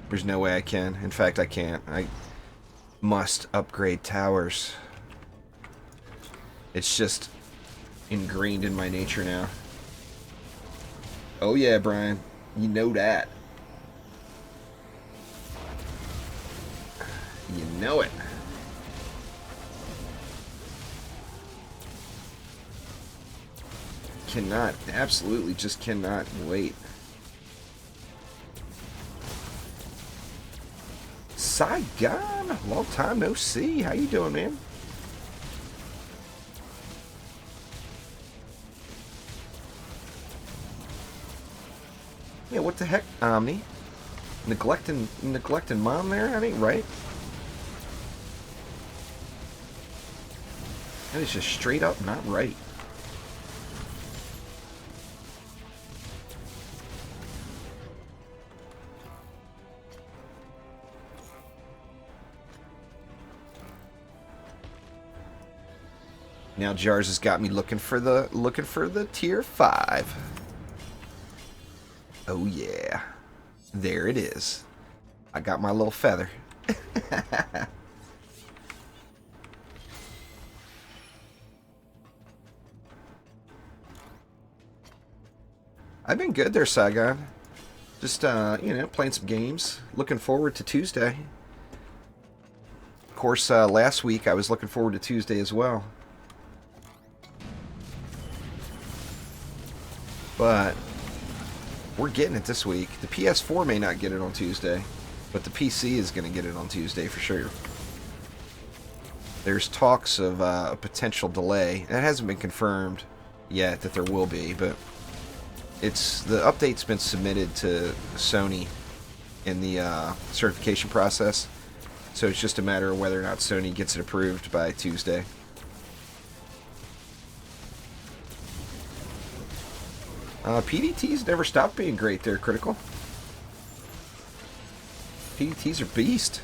There's no way I can. In fact, I can't. I must upgrade towers. It's just ingrained in my nature now. Oh yeah, Brian. You know that. You know it. Cannot, absolutely just cannot wait. Saigon, long time no see. How you doing, man? Yeah, what the heck, Omni? Neglecting mom there? That ain't right. That is just straight up not right. Now Jars has got me looking for the tier 5. Oh yeah. There it is. I got my little feather. I've been good there, Saigon. Just you know, playing some games. Looking forward to Tuesday. Of course, last week I was looking forward to Tuesday as well. But we're getting it this week. The PS4 may not get it on Tuesday, but the PC is going to get it on Tuesday for sure. There's talks of a potential delay. It hasn't been confirmed yet that there will be, but the update's been submitted to Sony in the certification process, so it's just a matter of whether or not Sony gets it approved by Tuesday. PDTs never stopped being great there, Critical. PDTs are beast.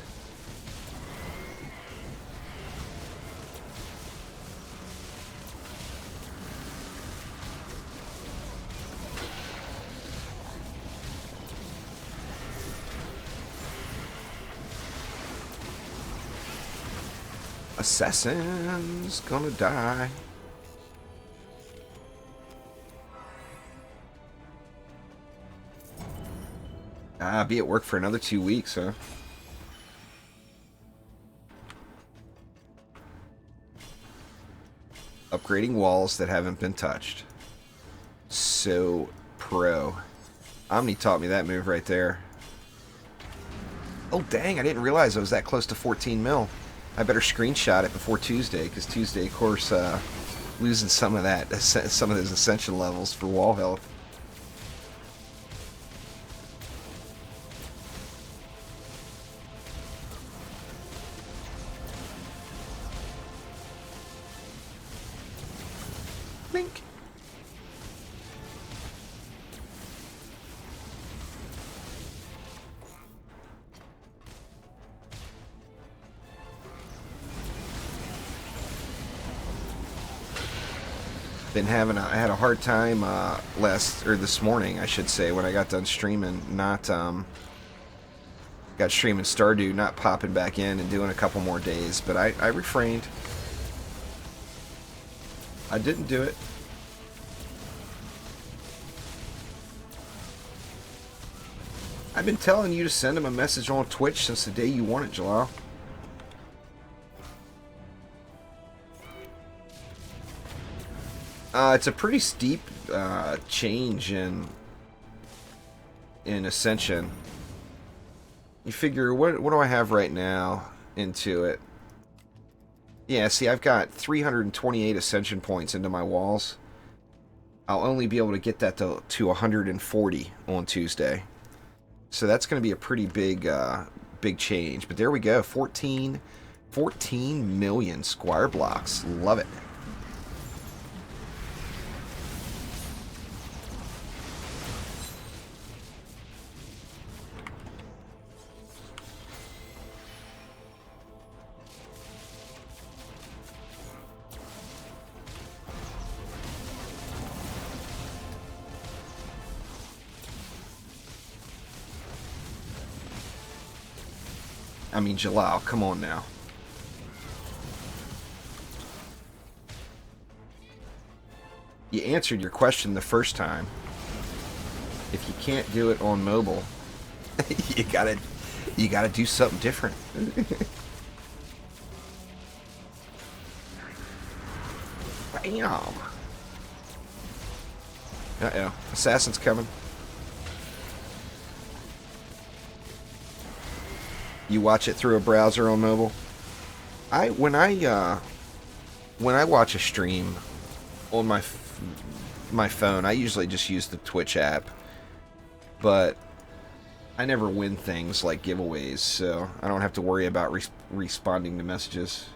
Assassin's gonna die. Be at work for another 2 weeks, huh? Upgrading walls that haven't been touched. So pro. Omni taught me that move right there. Oh dang, I didn't realize I was that close to 14 mil. I better screenshot it before Tuesday, because Tuesday, of course, losing some of those ascension levels for wall health. Blink. I had a hard time this morning, I should say, when I got done streaming, got streaming Stardew, not popping back in and doing a couple more days, but I refrained. I didn't do it. I've been telling you to send him a message on Twitch since the day you won it, Jalal. It's a pretty steep change in Ascension. You figure, what do I have right now into it? Yeah, see, I've got 328 ascension points into my walls. I'll only be able to get that to 140 on Tuesday. So that's going to be a pretty big change. But there we go, 14 million squire blocks. Love it. I mean, Jalal, come on now. You answered your question the first time. If you can't do it on mobile, you gotta do something different. Bam! Uh-oh. Assassin's coming. You watch it through a browser on mobile? When I watch a stream on my phone, I usually just use the Twitch app. But I never win things like giveaways, so I don't have to worry about responding to messages.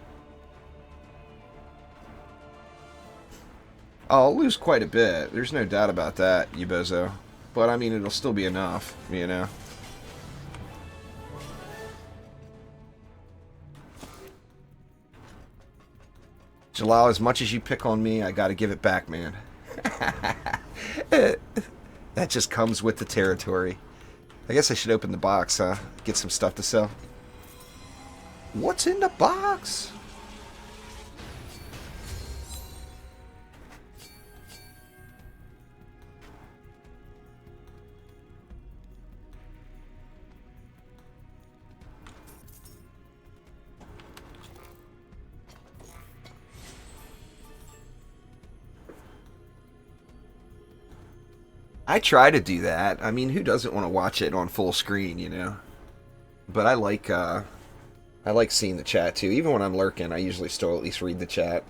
I'll lose quite a bit. There's no doubt about that, you bozo. But I mean, it'll still be enough, you know. Jalal, as much as you pick on me, I gotta give it back, man. That just comes with the territory. I guess I should open the box, huh? Get some stuff to sell. What's in the box? I try to do that. I mean, who doesn't want to watch it on full screen, you know? But I like seeing the chat too. Even when I'm lurking, I usually still at least read the chat.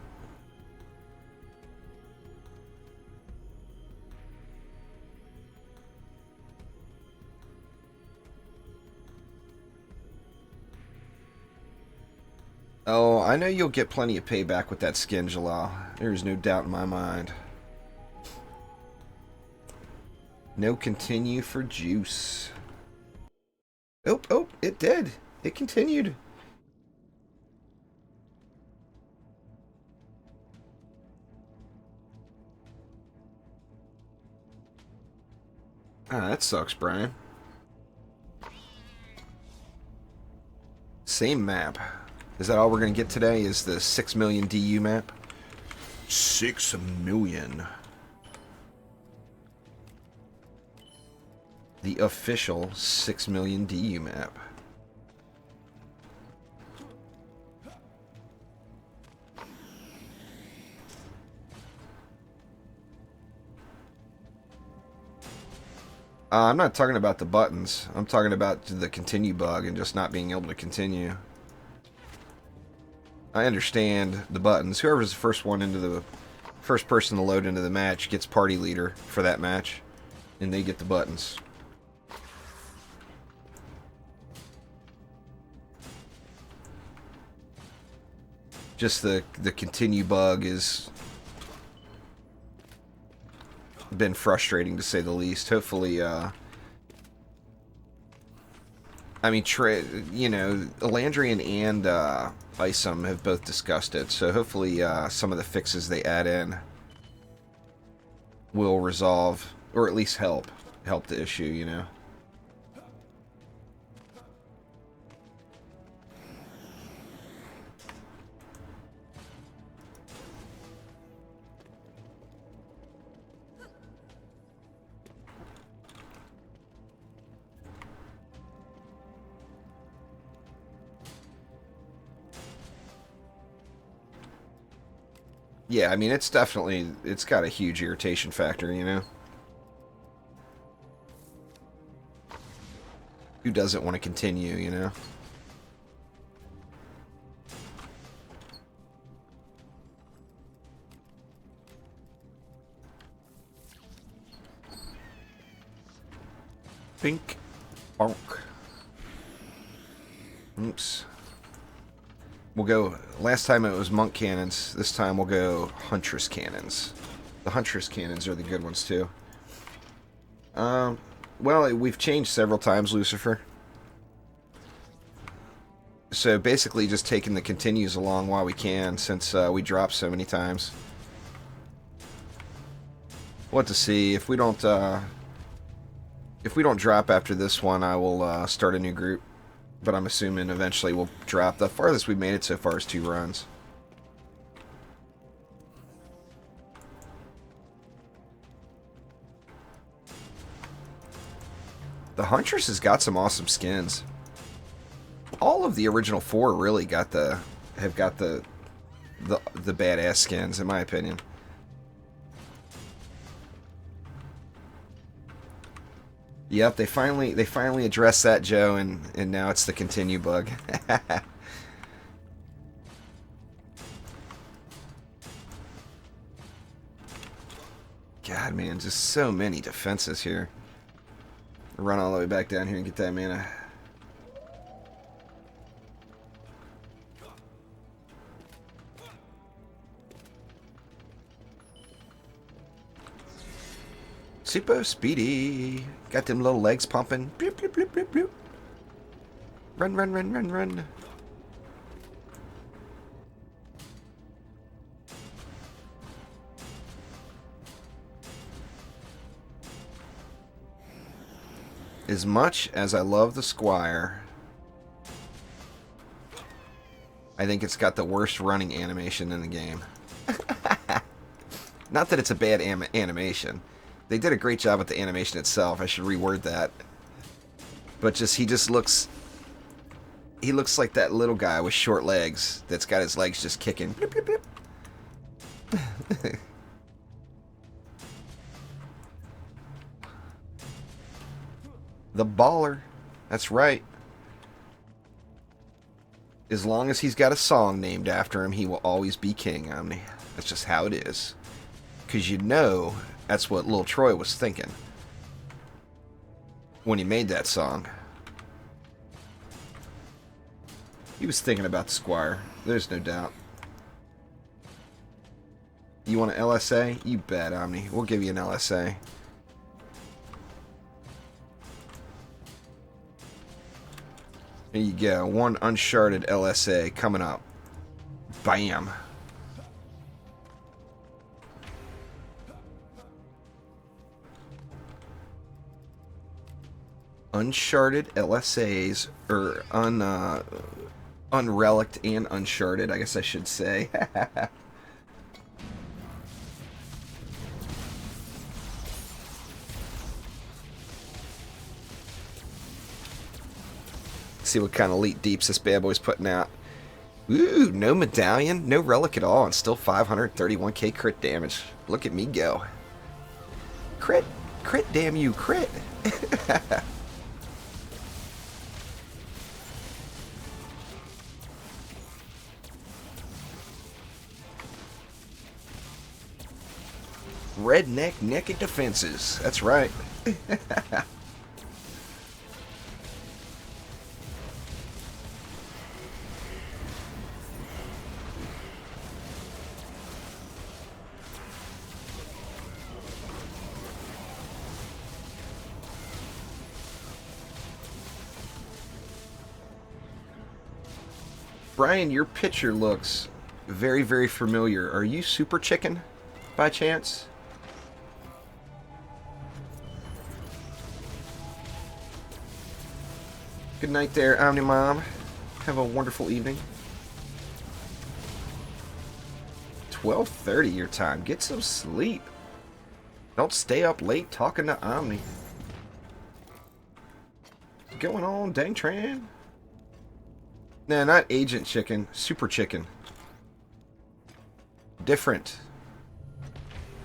Oh, I know you'll get plenty of payback with that skin, Jalal. There's no doubt in my mind. No continue for juice. Oh, it did. It continued. Ah, that sucks, Brian. Same map. Is that all we're going to get today? Is the 6 million DU map? 6 million. The official 6 million DU map. I'm not talking about the buttons. I'm talking about the continue bug and just not being able to continue. I understand the buttons. Whoever's the first person to load into the match gets party leader for that match, and they get the buttons. Just the continue bug is been frustrating to say the least. Hopefully, I mean, you know, Elandrian and Isom have both discussed it, so hopefully some of the fixes they add in will resolve, or at least help the issue, you know. Yeah, I mean, it's got a huge irritation factor, you know? Who doesn't want to continue, you know? Bink. Bonk. Oops. We'll go... Last time it was monk cannons. This time we'll go huntress cannons. The huntress cannons are the good ones, too. Well, we've changed several times, Lucifer. So basically just taking the continues along while we can, since we dropped so many times. We'll have to see. If we don't drop after this one, I will start a new group. But I'm assuming eventually we'll drop. The farthest we've made it so far is 2 runs. The Huntress has got some awesome skins. All of the original 4 really have got the badass skins, in my opinion. Yep, they finally addressed that, Joe, and now it's the continue bug. God, man, just so many defenses here. Run all the way back down here and get that mana. Super speedy. Got them little legs pumping. Bloop, bloop, bloop, bloop, bloop. Run, run, run, run, run. As much as I love the Squire, I think it's got the worst running animation in the game. Not that it's a bad animation. They did a great job with the animation itself. I should reword that. But he just looks... He looks like that little guy with short legs that's got his legs just kicking. Bloop, bloop, bloop. The baller. That's right. As long as he's got a song named after him, he will always be king, Omni. That's just how it is. Because you know... That's what Lil Troy was thinking when he made that song. He was thinking about the Squire. There's no doubt. You want an LSA? You bet, Omni. We'll give you an LSA. There you go. 1 Uncharted LSA coming up. Bam. Uncharted LSAs, or unrelicked and uncharted, I guess I should say. See what kind of elite deeps this bad boy's putting out. Ooh, no medallion, no relic at all, and still 531k crit damage. Look at me go. Crit, damn you, crit. Redneck naked defenses. That's right. Brian, your picture looks very, very familiar. Are you Super Chicken by chance? Good night there, Omni Mom. Have a wonderful evening. 12:30 your time. Get some sleep. Don't stay up late talking to Omni. What's going on, Dang Tran? Nah, not Agent Chicken. Super Chicken. Different.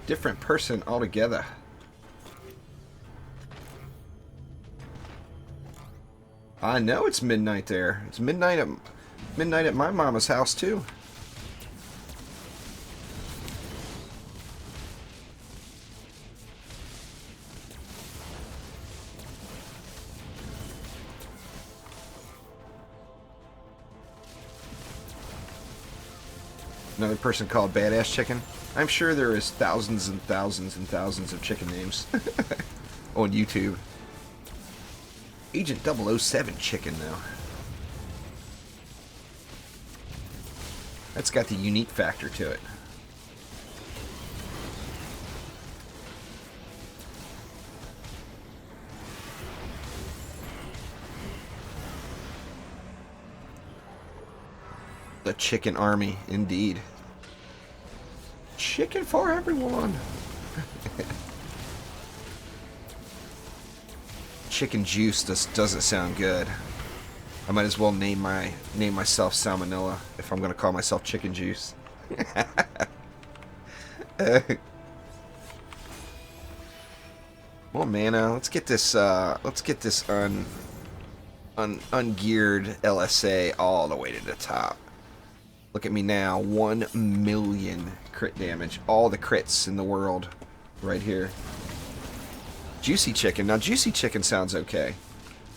Different person altogether. I know it's midnight there. It's midnight at my mama's house too. Another person called Badass Chicken. I'm sure there is thousands and thousands and thousands of chicken names on YouTube. Agent 007 Chicken, though. That's got the unique factor to it. The chicken army, indeed. Chicken for everyone. Chicken juice doesn't sound good. I might as well name myself Salmonella if I'm gonna call myself Chicken Juice. Well, man, let's get this ungeared LSA all the way to the top. Look at me now, 1 million crit damage, all the crits in the world, right here. Juicy Chicken. Now, Juicy Chicken sounds okay.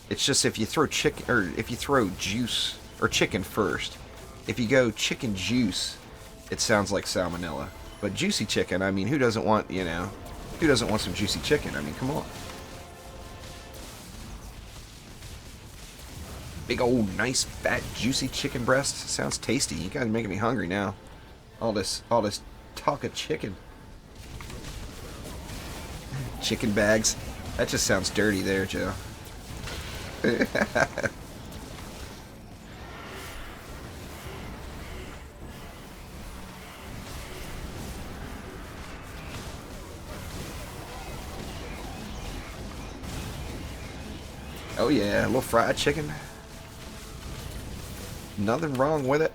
It's just if you throw juice or chicken first, if you go chicken juice, it sounds like Salmonella. But Juicy Chicken, I mean, who doesn't want, who doesn't want some juicy chicken? I mean, come on. Big old nice fat juicy chicken breast sounds tasty. You guys are making me hungry now. All this talk of chicken. Chicken bags. That just sounds dirty there, Joe. Oh yeah, a little fried chicken. Nothing wrong with it.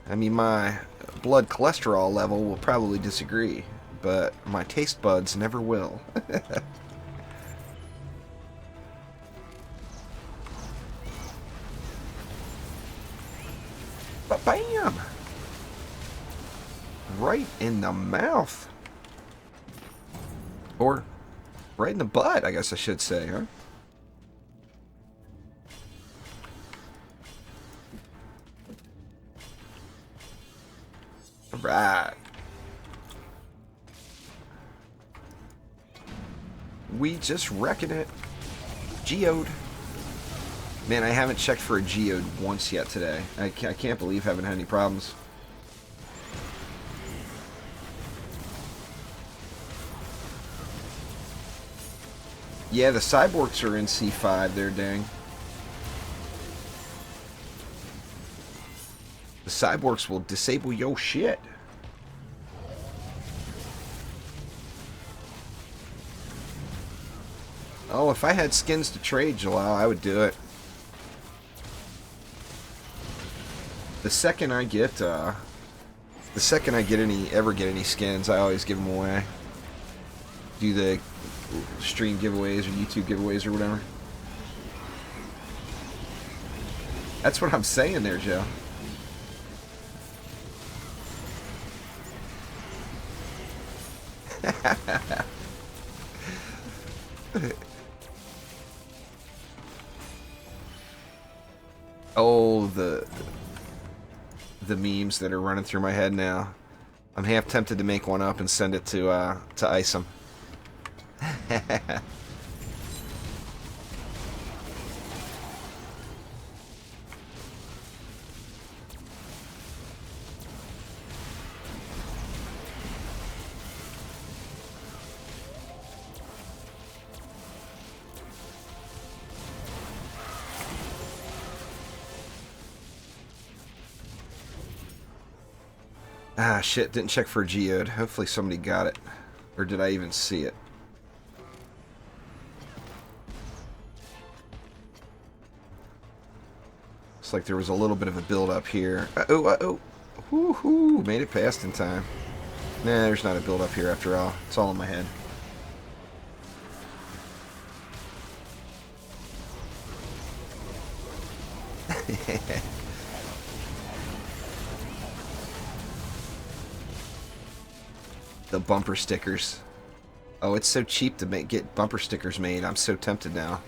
I mean, my blood cholesterol level will probably disagree, but my taste buds never will. But bam! Right in the mouth. Or right in the butt, I guess I should say, huh? Right. We just wrecking it. Geode. Man, I haven't checked for a geode once yet today. I can't believe I haven't had any problems. Yeah, the cyborgs are in C5 there, dang. The cyborgs will disable your shit. Oh, if I had skins to trade, Jalal, I would do it. The second I get ever get any skins, I always give them away. Do the stream giveaways or YouTube giveaways or whatever. That's what I'm saying there, Joe. Oh, the memes that are running through my head now. I'm half tempted to make one up and send it to Isom. Ah, shit, didn't check for a geode. Hopefully somebody got it. Or did I even see it? Looks like there was a little bit of a build up here. Uh-oh, uh-oh. Woohoo, made it past in time. Nah, there's not a build up here after all. It's all in my head. The bumper stickers. Oh, it's so cheap to get bumper stickers made. I'm so tempted now.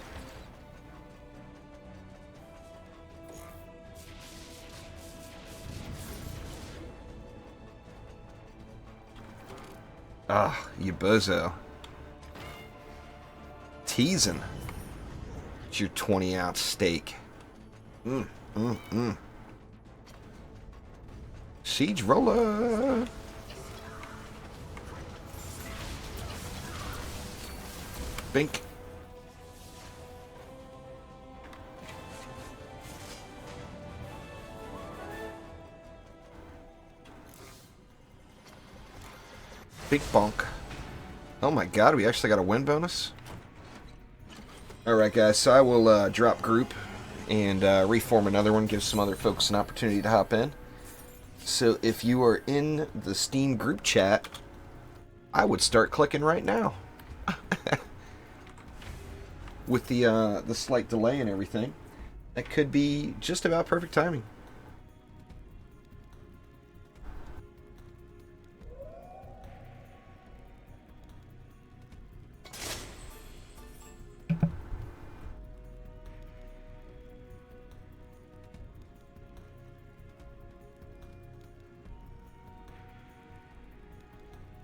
Ah, you bozo. Teasing. It's your 20-ounce steak. Mm, mm, mm. Siege roller. Bink. Big bonk. Oh my god, we actually got a win bonus? Alright guys, so I will drop group and reform another one, give some other folks an opportunity to hop in. So if you are in the Steam group chat, I would start clicking right now. With the slight delay and everything, that could be just about perfect timing.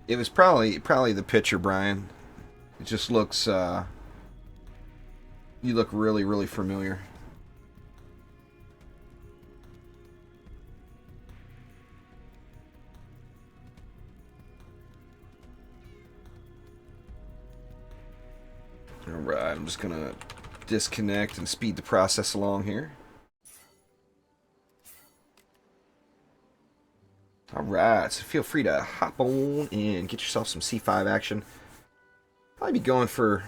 It was probably the picture, Brian. It just looks you look really familiar. Alright, I'm just gonna disconnect and speed the process along here. Alright, so feel free to hop on and get yourself some C5 action. Probably be going for,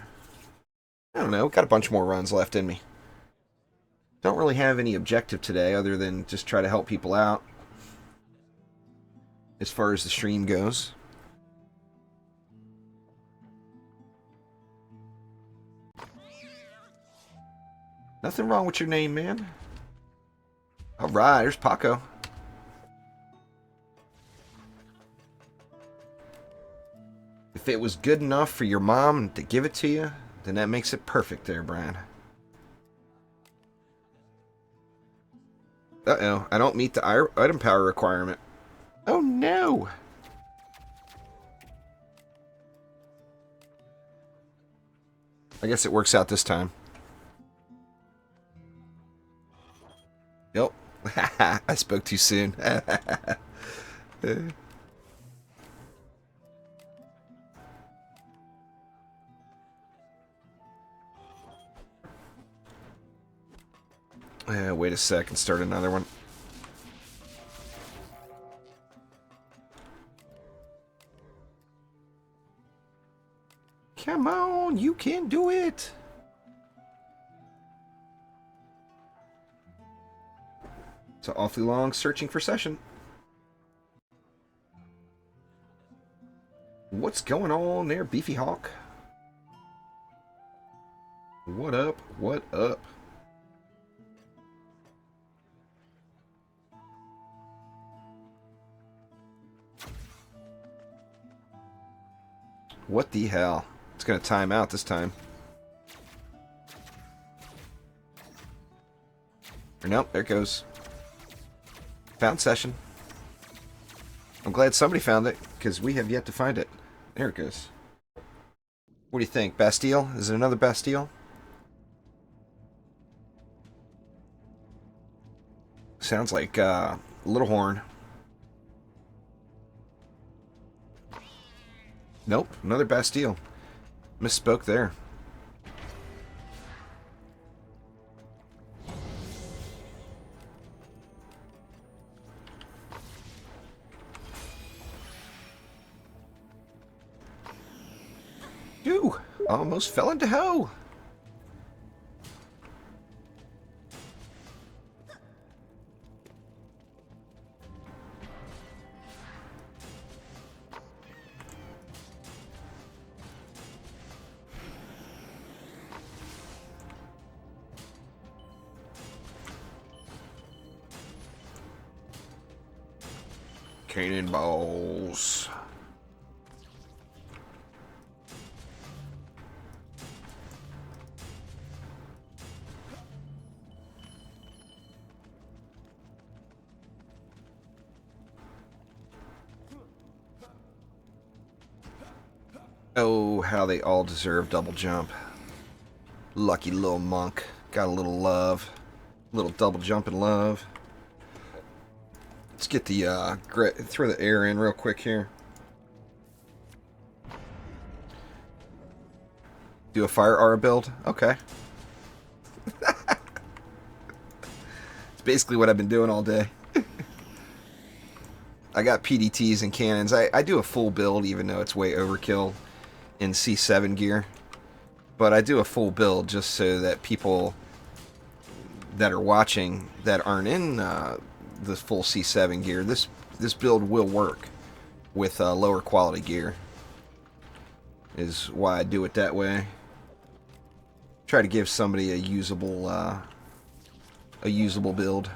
I don't know, got a bunch more runs left in me. Don't really have any objective today other than just try to help people out as far as the stream goes. Nothing wrong with your name, man. Alright, there's Paco. If it was good enough for your mom to give it to you, then that makes it perfect there, Brian. Uh-oh, I don't meet the item power requirement. Oh no! I guess it works out this time. Yep. I spoke too soon. Wait a sec and start another one. Come on, you can do it! It's an awfully long searching for session. What's going on there, Beefy Hawk? What up? What up? What the hell? It's gonna time out this time. Or nope, there it goes. Found session. I'm glad somebody found it, because we have yet to find it. There it goes. What do you think? Bastille? Is it another Bastille? Sounds like Little Horn. Nope, another Bastille. Misspoke there. Ew, almost fell into hell. Cannonballs. Oh, how they all deserve double jump. Lucky little monk. Got a little love. Little double jump in love. Let's get the, throw the air in real quick here. Do a fire aura build? Okay. It's basically what I've been doing all day. I got PDTs and cannons. I do a full build even though it's way overkill in C7 gear. But I do a full build just so that people that are watching that aren't in the full C7 gear, this build will work with lower quality gear. Is why I do it that way. Try to give somebody a usable build.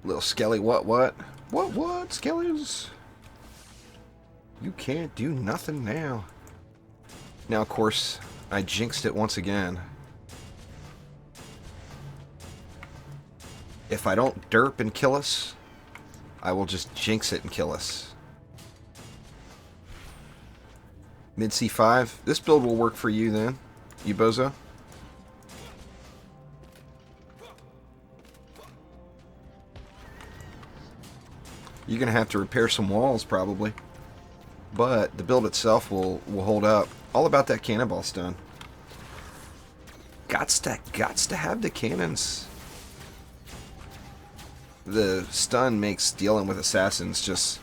Little Skelly, what? What, Skellies? You can't do nothing now. Now, of course, I jinxed it once again. If I don't derp and kill us, I will just jinx it and kill us. Mid C5. This build will work for you then, you bozo. You're going to have to repair some walls, probably. But the build itself will hold up. All about that cannonball stun. Gots to have the cannons. The stun makes dealing with assassins just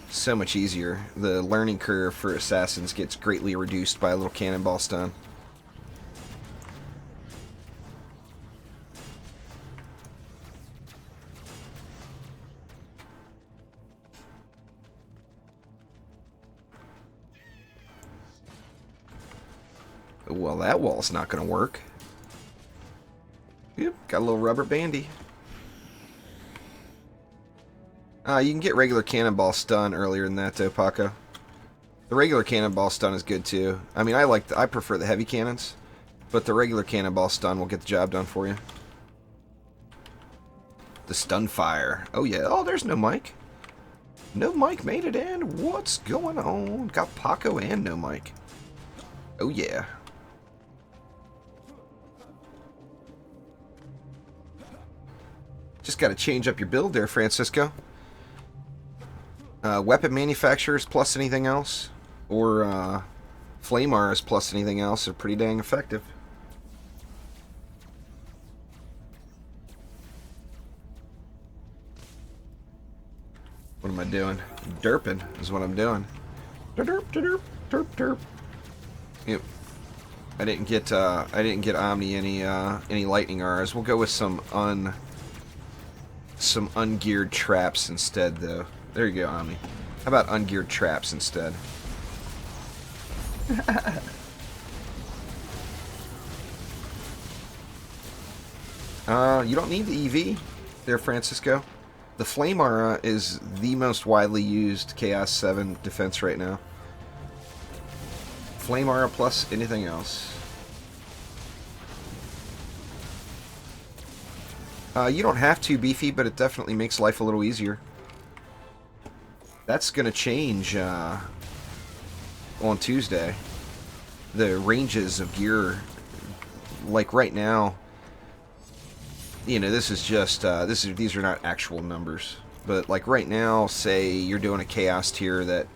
so much easier. The learning curve for assassins gets greatly reduced by a little cannonball stun. Well, that wall's not going to work. Yep, got a little rubber bandy. You can get regular cannonball stun earlier than that, though, Paco. The regular cannonball stun is good, too. I mean, I prefer the heavy cannons, but the regular cannonball stun will get the job done for you. The stun fire. Oh, yeah. Oh, there's no Mike. No Mike made it in. What's going on? Got Paco and no Mike. Oh, yeah. Just got to change up your build there, Francisco. Weapon manufacturers plus anything else, or flame auras plus anything else are pretty dang effective. What am I doing? Derping is what I'm doing. Derp, derp, derp, derp. Yep. I didn't get Omni any lightning auras. We'll go with some ungeared traps instead, though. There you go, Omni. How about ungeared traps instead? You don't need the EV there, Francisco. The Flame Aura is the most widely used Chaos 7 defense right now. Flame Aura plus anything else. You don't have to, Beefy, but it definitely makes life a little easier. That's going to change on Tuesday. The ranges of gear, like right now, you know, this is just these are not actual numbers, but like right now, say you're doing a chaos tier, that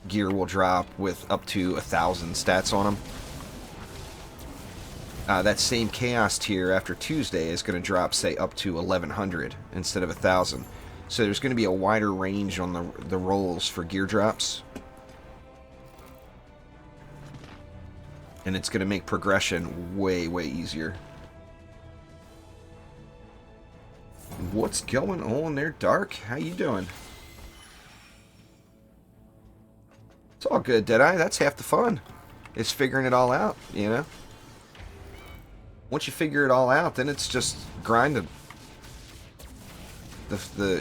gear will drop with up to 1,000 stats on them. That same chaos tier after Tuesday is going to drop, say, up to 1,100 instead of 1,000. So there's going to be a wider range on the rolls for gear drops. And it's going to make progression way, way easier. What's going on there, Dark? How you doing? It's all good, Deadeye. That's half the fun. It's figuring it all out, you know? Once you figure it all out, then it's just grinding.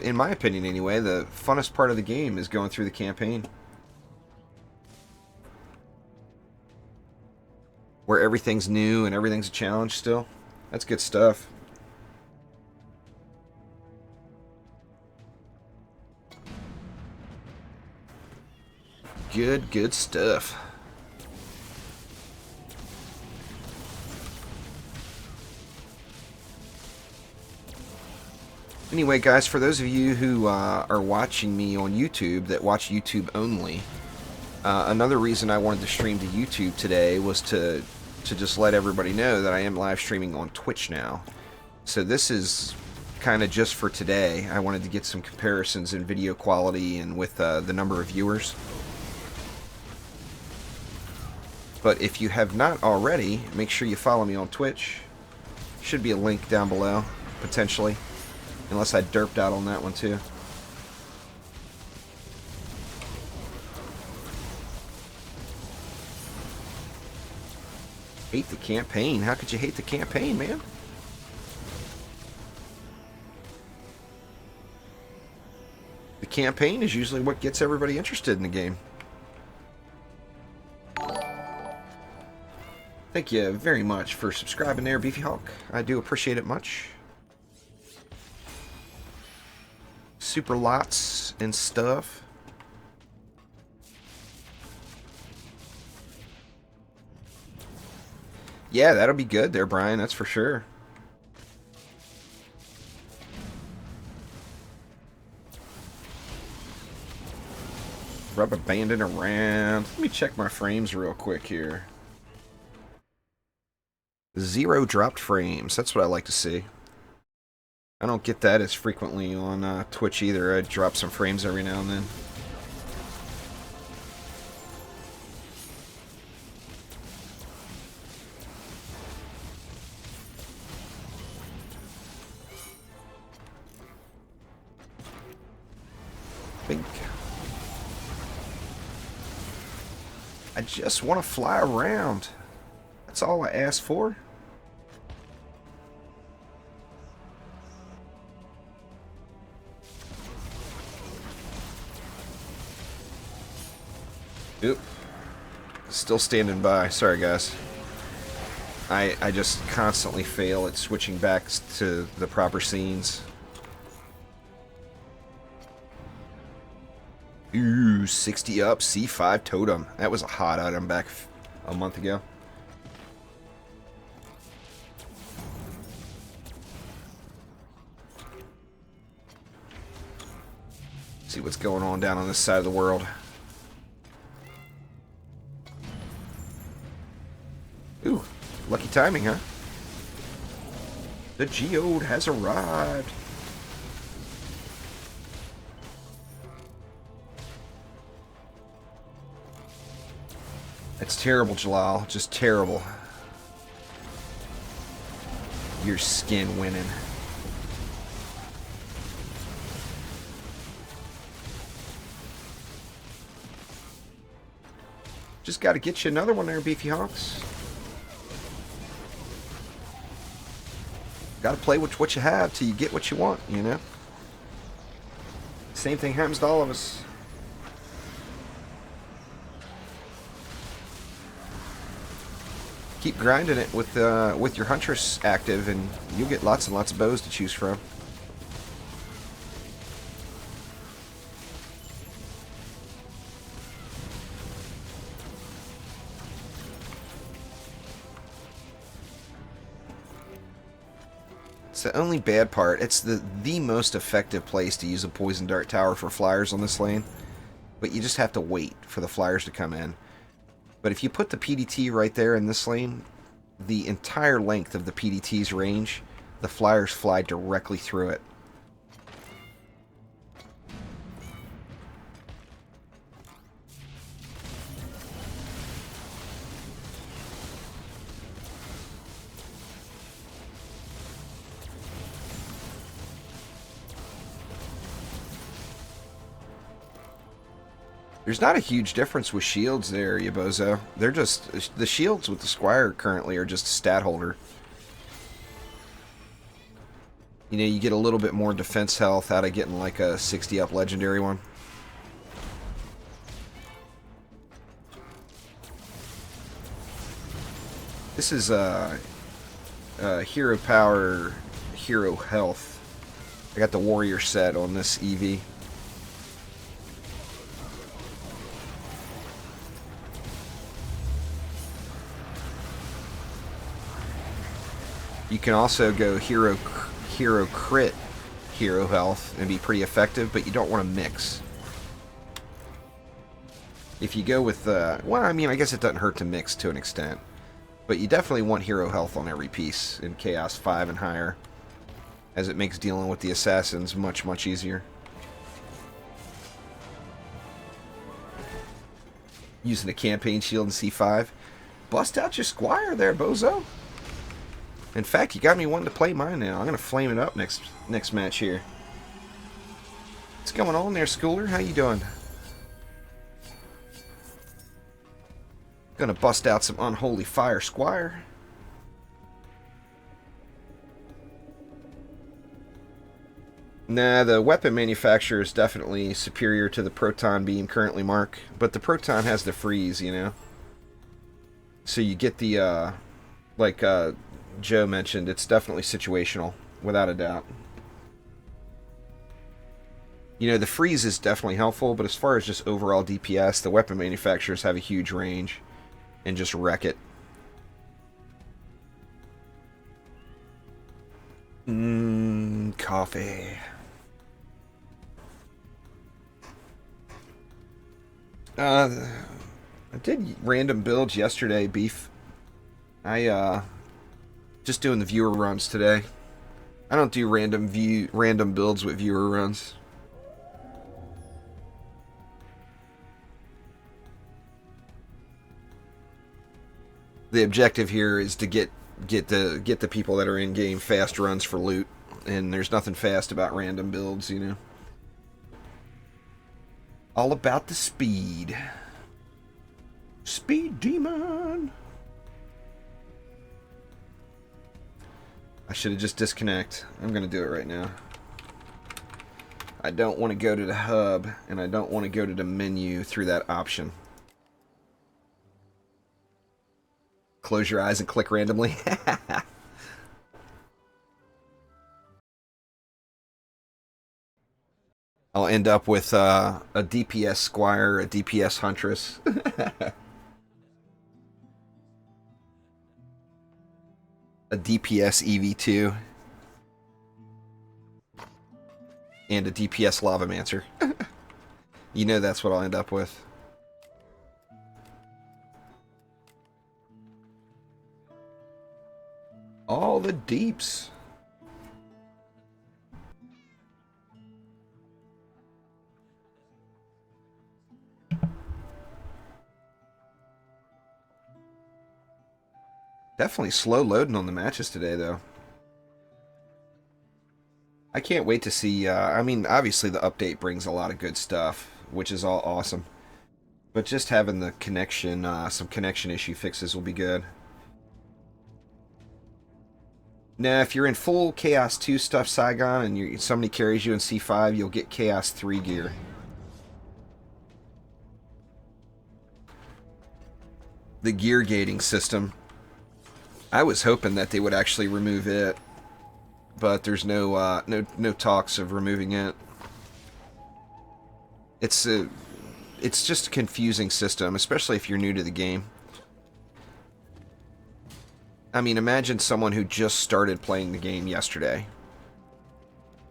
In my opinion anyway, the funnest part of the game is going through the campaign. where everything's new and everything's a challenge still. That's good stuff. Good stuff. Anyway, guys, for those of you who are watching me on YouTube, that watch YouTube only, another reason I wanted to stream to YouTube today was to just let everybody know that I am live streaming on Twitch now. So this is kind of just for today. I wanted to get some comparisons in video quality and with the number of viewers. But if you have not already, make sure you follow me on Twitch. Should be a link down below, potentially. Unless I derped out on that one too. Hate the campaign. How could you hate the campaign, man? The campaign is usually what gets everybody interested in the game. Thank you very much for subscribing there, Beefy Hawk. I do appreciate it much. Super lots and stuff. Yeah, that'll be good there, Brian. That's for sure. Rubber banding around. Let me check my frames real quick here. 0 dropped frames. That's what I like to see. I don't get that as frequently on Twitch either. I drop some frames every now and then. I just want to fly around. That's all I asked for. Oop. Still standing by. Sorry, guys. I just constantly fail at switching back to the proper scenes. Ooh, 60 up, C5 totem. That was a hot item back a month ago. See what's going on down on this side of the world. Ooh, lucky timing, huh? The geode has arrived. It's terrible, Jalal. Just terrible. Your skin winning. Just got to get you another one there, Beefy Hawks. Got to play with what you have till you get what you want, you know? Same thing happens to all of us. Keep grinding it with your Huntress active, and you'll get lots and lots of bows to choose from. It's the only bad part. It's the most effective place to use a poison dart tower for flyers on this lane, but you just have to wait for the flyers to come in. But if you put the PDT right there in this lane, the entire length of the PDT's range, the flyers fly directly through it. There's not a huge difference with shields there, Yabozo. They're just... the shields with the Squire currently are just a stat holder. You know, you get a little bit more defense health out of getting like a 60 up legendary one. This is Hero Power, Hero Health. I got the Warrior set on this EV. You can also go Hero Crit, Hero Health, and be pretty effective, but you don't want to mix. If you go with, well, I mean, I guess it doesn't hurt to mix to an extent. But you definitely want Hero Health on every piece in Chaos 5 and higher, as it makes dealing with the assassins much, much easier. Using the campaign shield in C5. Bust out your Squire there, bozo. In fact, you got me wanting to play mine now. I'm going to flame it up next match here. What's going on there, Schooler? How you doing? Gonna bust out some Unholy Fire Squire. Nah, the weapon manufacturer is definitely superior to the Proton Beam currently, Mark. But the Proton has the freeze, you know? So you get the, like Joe mentioned, it's definitely situational, without a doubt. You know, the freeze is definitely helpful, but as far as just overall DPS, the weapon manufacturers have a huge range. And just wreck it. Coffee. I did random builds yesterday, Beef. I just doing the viewer runs today. I don't do random builds with viewer runs. The objective here is to get the people that are in game fast runs for loot, and there's nothing fast about random builds, you know. All about the speed. Speed demon. I should have just disconnect. I'm gonna do it right now. I don't want to go to the hub, and I don't want to go to the menu through that option. Close your eyes and click randomly. I'll end up with a DPS Squire, a DPS Huntress. A DPS EV2. And a DPS Lavamancer. You know that's what I'll end up with. All the deeps. Definitely slow loading on the matches today, though. I can't wait to see, I mean, obviously the update brings a lot of good stuff, which is all awesome. But just having the connection, some connection issue fixes will be good. Now, if you're in full Chaos 2 stuff, Saigon, and somebody carries you in C5, you'll get Chaos 3 gear. The gear gating system. I was hoping that they would actually remove it, but there's no talks of removing it. It's just a confusing system, especially if you're new to the game. I mean, imagine someone who just started playing the game yesterday.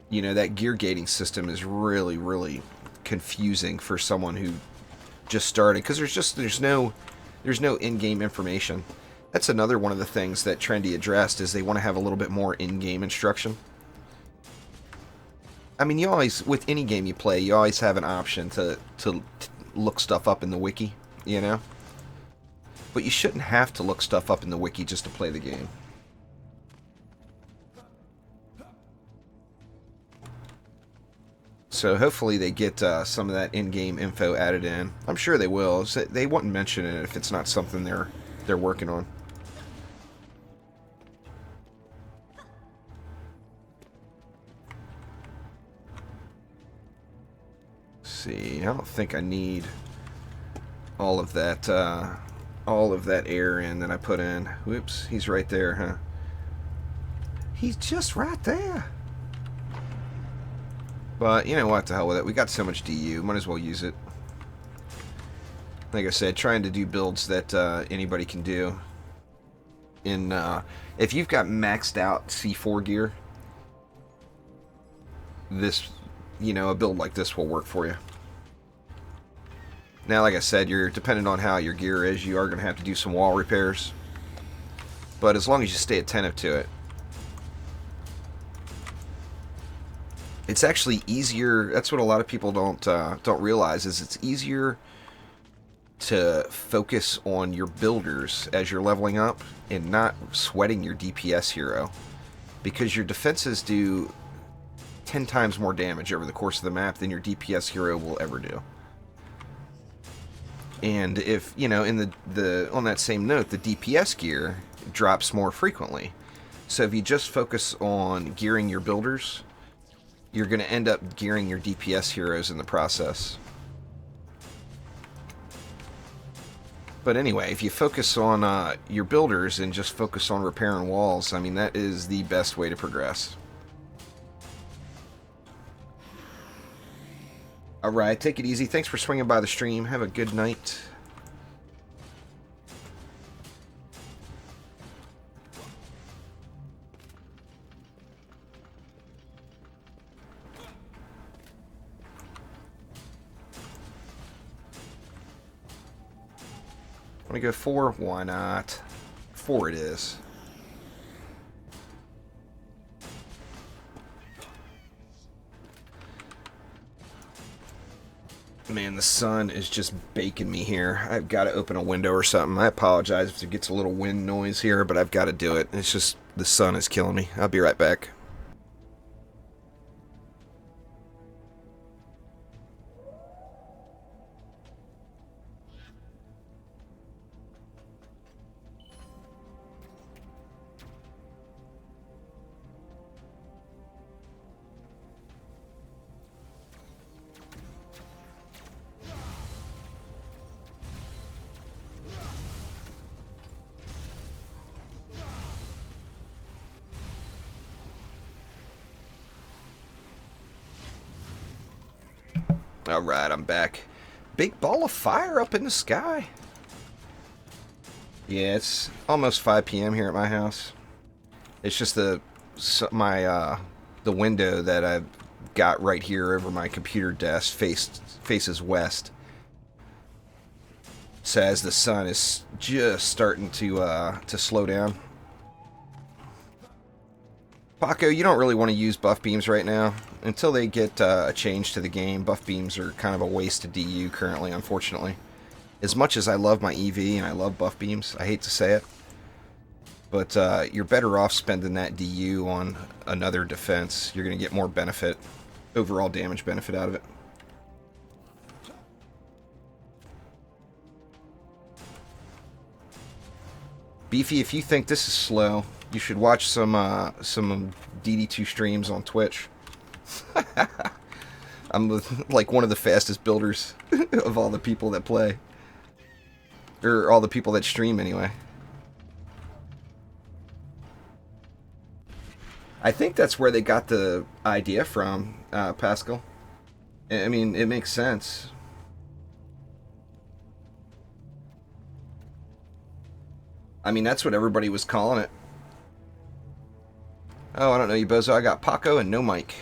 You know, that gear gating system is really, really confusing for someone who just started, because there's no in-game information. That's another one of the things that Trendy addressed, is they want to have a little bit more in-game instruction. I mean, you always, with any game you play, you always have an option to look stuff up in the wiki, you know? But you shouldn't have to look stuff up in the wiki just to play the game. So hopefully they get some of that in-game info added in. I'm sure they will. They wouldn't mention it if it's not something they're working on. Let's see, I don't think I need all of that all of that air in that I put in. Whoops, he's right there, huh? He's just right there. But, you know what, the hell with it. We got so much DU, might as well use it. Like I said, trying to do builds that anybody can do. If you've got maxed out C4 gear, this, a build like this will work for you. Now, like I said, you're dependent on how your gear is. You are going to have to do some wall repairs. But as long as you stay attentive to it. It's actually easier. That's what a lot of people don't realize, is it's easier to focus on your builders as you're leveling up and not sweating your DPS hero, because your defenses do 10 times more damage over the course of the map than your DPS hero will ever do. And if, in on that same note, the DPS gear drops more frequently. So if you just focus on gearing your builders, you're going to end up gearing your DPS heroes in the process. But anyway, if you focus on your builders and just focus on repairing walls, I mean, that is the best way to progress. Alright, take it easy. Thanks for swinging by the stream. Have a good night. Want to go 4? Why not? 4 it is. Man, the sun is just baking me here. I've got to open a window or something. I apologize if it gets a little wind noise here, but I've got to do it. It's just, the sun is killing me. I'll be right back. Alright, I'm back. Big ball of fire up in the sky. Yeah, it's almost 5 p.m. here at my house. It's just the window that I've got right here over my computer desk faces west. So as the sun is just starting to slow down. Paco, you don't really want to use buff beams right now. Until they get a change to the game, buff beams are kind of a waste of DU currently, unfortunately. As much as I love my EV and I love buff beams, I hate to say it, but you're better off spending that DU on another defense. You're going to get more benefit, overall damage benefit out of it. Beefy, if you think this is slow, you should watch some DD2 streams on Twitch. I'm like one of the fastest builders of all the people that play. Or all the people that stream, anyway. I think that's where they got the idea from, Pascal. I mean, it makes sense. I mean, that's what everybody was calling it. Oh, I don't know you, Bozo. I got Paco and no mic.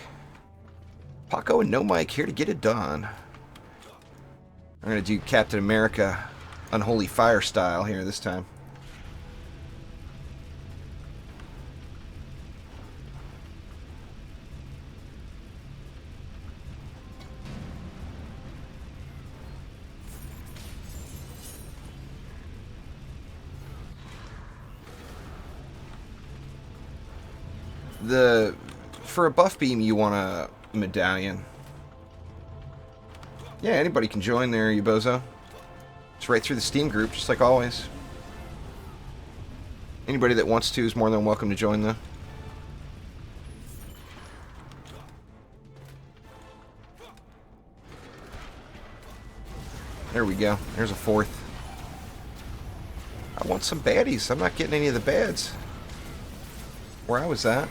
Paco and no mic here to get it done. I'm going to do Captain America Unholy Fire style here this time. For a buff beam, you want a medallion. Yeah, anybody can join there, you bozo. It's right through the Steam group, just like always. Anybody that wants to is more than welcome to join, though. There we go. There's a 4th. I want some baddies. I'm not getting any of the bads. Where I was at.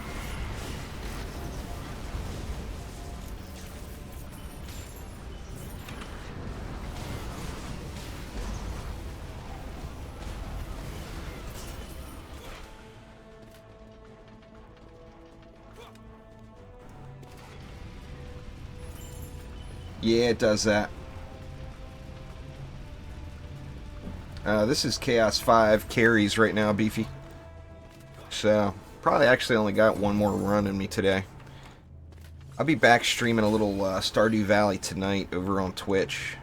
Yeah, it does that. This is Chaos 5 carries right now, Beefy. So, probably actually only got one more run in me today. I'll be back streaming a little Stardew Valley tonight over on Twitch.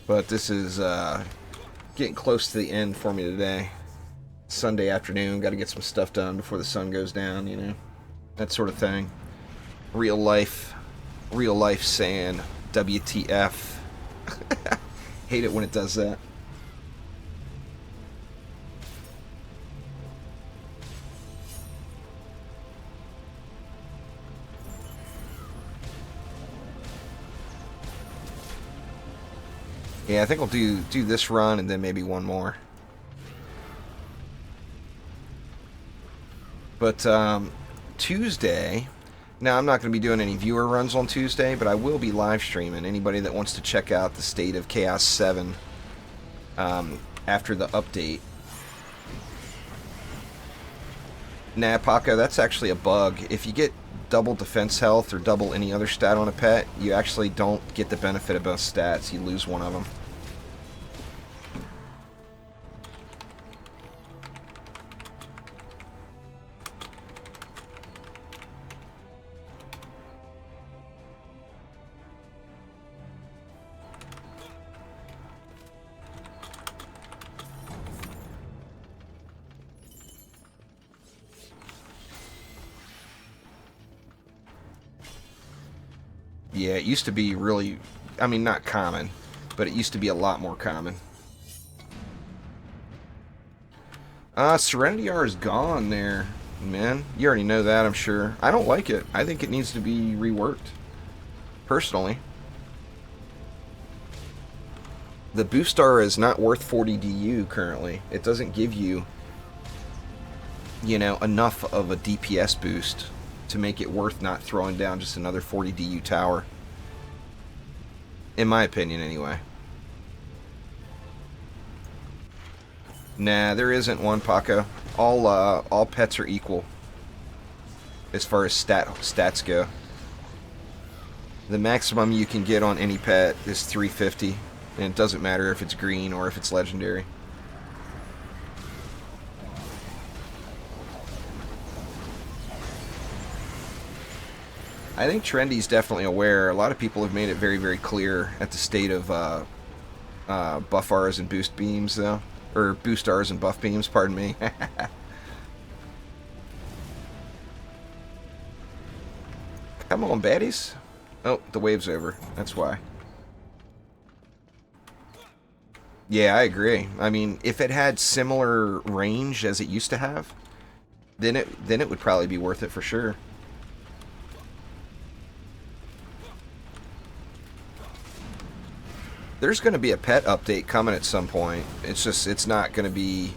But this is getting close to the end for me today. Sunday afternoon, got to get some stuff done before the sun goes down, you know. That sort of thing. Real life saying WTF. Hate it when it does that. Yeah, I think we'll do this run and then maybe one more. But Tuesday, now I'm not going to be doing any viewer runs on Tuesday, but I will be live streaming. Anybody that wants to check out the state of Chaos 7 after the update. Nah, Paco, that's actually a bug. If you get double defense health or double any other stat on a pet, you actually don't get the benefit of both stats. You lose one of them. Yeah, it used to be really, I mean, not common, but it used to be a lot more common. Serenity R is gone there, man. You already know that, I'm sure. I don't like it. I think it needs to be reworked, personally. The boost R is not worth 40 DU currently. It doesn't give you, you know, enough of a DPS boost to make it worth not throwing down just another 40 DU tower. In my opinion, anyway. Nah, there isn't one, Paco. All pets are equal as far as stats go. The maximum you can get on any pet is 350, and it doesn't matter if it's green or if it's legendary. I think Trendy's definitely aware. A lot of people have made it very, very clear at the state of buff R's and boost beams, though. Or boost R's and buff beams, pardon me. Come on, baddies. Oh, the wave's over. That's why. Yeah, I agree. I mean, if it had similar range as it used to have, then it would probably be worth it for sure. There's going to be a pet update coming at some point. It's not going to be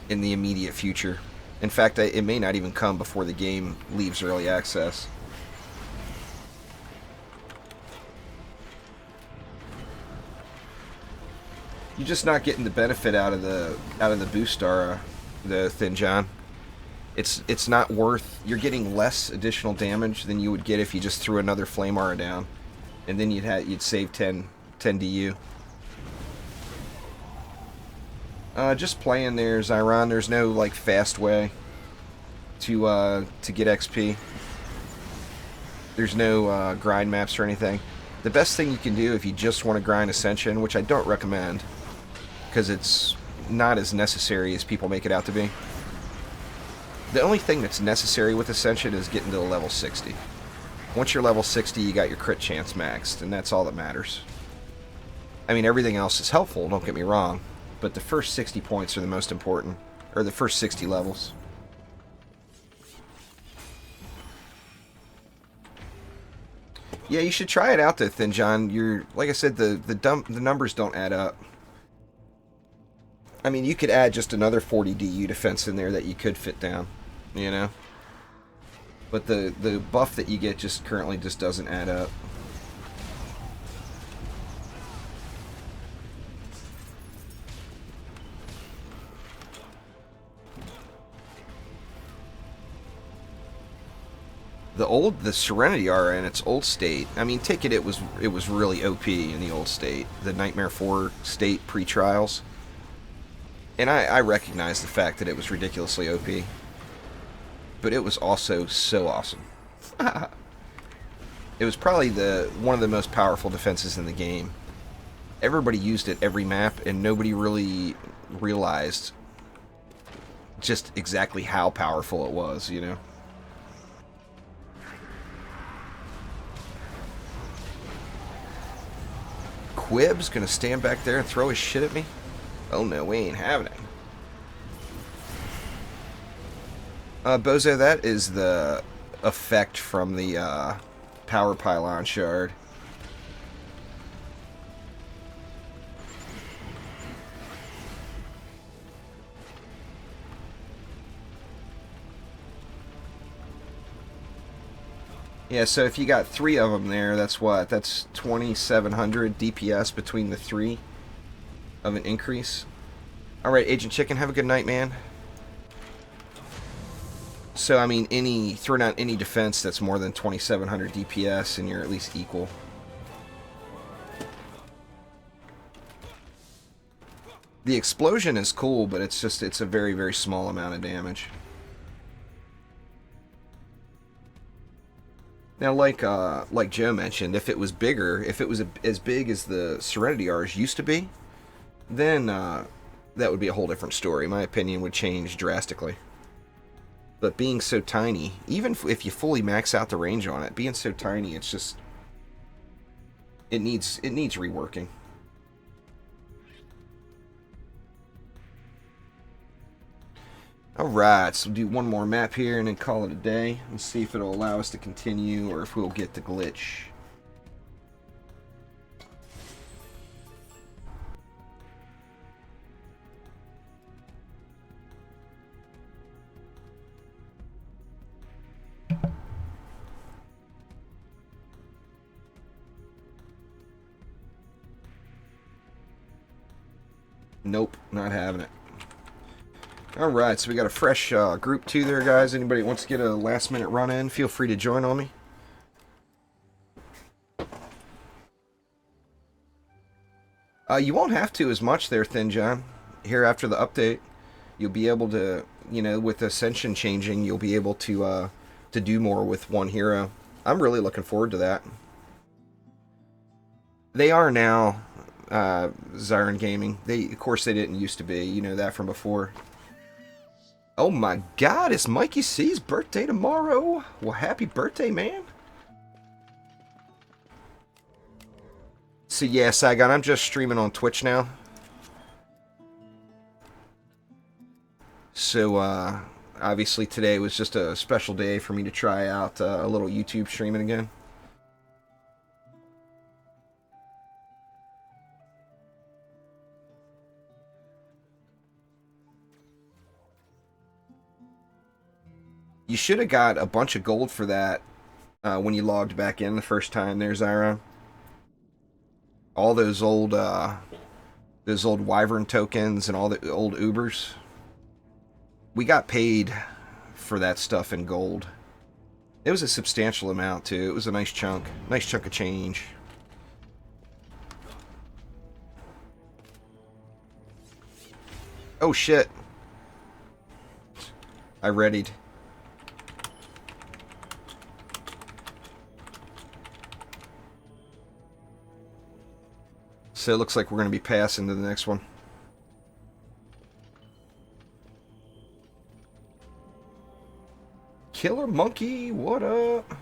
in the immediate future. In fact, it may not even come before the game leaves early access. You're just not getting the benefit out of the boost star, the Thin John. It's not worth. You're getting less additional damage than you would get if you just threw another flame aura down, and then you'd save 10 DU. Just playing there, Zyron. There's no like fast way to get XP. There's no grind maps or anything. The best thing you can do if you just want to grind Ascension, which I don't recommend, because it's not as necessary as people make it out to be. The only thing that's necessary with Ascension is getting to level 60. Once you're level 60, you got your crit chance maxed, and that's all that matters. I mean, everything else is helpful, don't get me wrong, but the first 60 points are the most important, or the first 60 levels. Yeah, you should try it out though, Thin John. You're like I said, the numbers don't add up. I mean, you could add just another 40 DU defense in there that you could fit down, you know. But the buff that you get just currently just doesn't add up. The Serenity Aura in its old state. I mean, take it. It was really OP in the old state, the Nightmare 4 state pre-trials. And I recognize the fact that it was ridiculously OP, but it was also so awesome. It was probably one of the most powerful defenses in the game. Everybody used it every map, and nobody really realized just exactly how powerful it was, you know? Quib's gonna stand back there and throw his shit at me? Oh no, we ain't having it. Bozo, that is the effect from the power pylon shard. Yeah, so if you got 3 of them there, that's what? That's 2,700 DPS between the 3 of an increase. Alright, Agent Chicken, have a good night, man. So, I mean, throwing out any defense that's more than 2,700 DPS, and you're at least equal. The explosion is cool, but it's a very, very small amount of damage. Now, like Joe mentioned, if it was bigger, if it was as big as the Serenity R's used to be, then that would be a whole different story. My opinion would change drastically. But being so tiny, even if you fully max out the range on it, being so tiny, it's just it needs reworking. Alright, so we'll do one more map here and then call it a day. Let's see if it'll allow us to continue or if we'll get the glitch. Nope, not having it. Alright, so we got a fresh group 2 there, guys. Anybody wants to get a last minute run in, feel free to join on me. You won't have to as much there, Thin John. Here after the update, you'll be able to, you know, with Ascension changing, you'll be able to do more with one hero. I'm really looking forward to that. They are now Zyron Gaming. Of course, they didn't used to be. You know that from before. Oh my God, it's Mikey C's birthday tomorrow. Well, happy birthday, man. So yeah, Saigon, I'm just streaming on Twitch now. So obviously today was just a special day for me to try out a little YouTube streaming again. You should have got a bunch of gold for that when you logged back in the first time there, Zyron. All those old Wyvern tokens and all the old Ubers. We got paid for that stuff in gold. It was a substantial amount too. It was a nice chunk of change. Oh shit. I readied. So it looks like we're going to be passing to the next one. Killer Monkey, what up?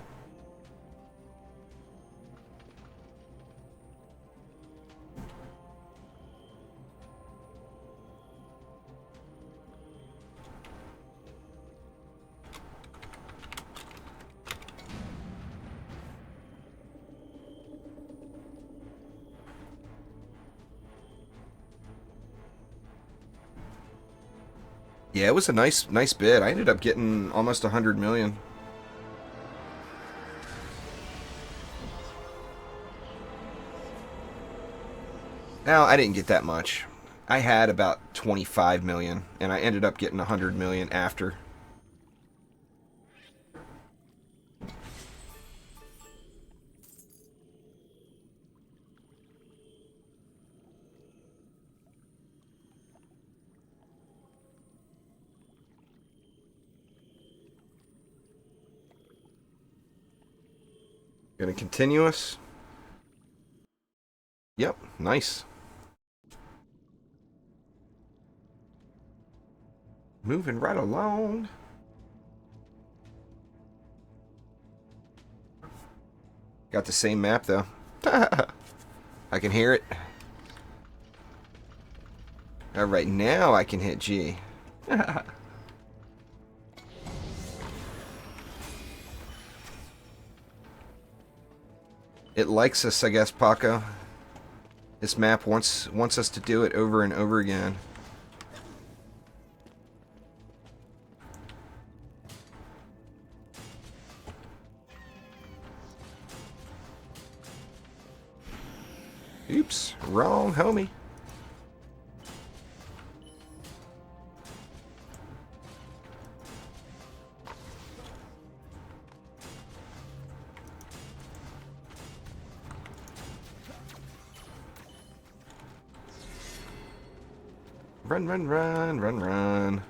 Yeah, it was a nice bid. I ended up getting almost 100 million. Now, I didn't get that much. I had about 25 million, and I ended up getting 100 million after. Gonna continuous. Yep, nice. Moving right along. Got the same map though. I can hear it. Alright, now I can hit G. It likes us, I guess, Paco. This map wants us to do it over and over again. Oops, wrong homie. Run, run, run, run, run.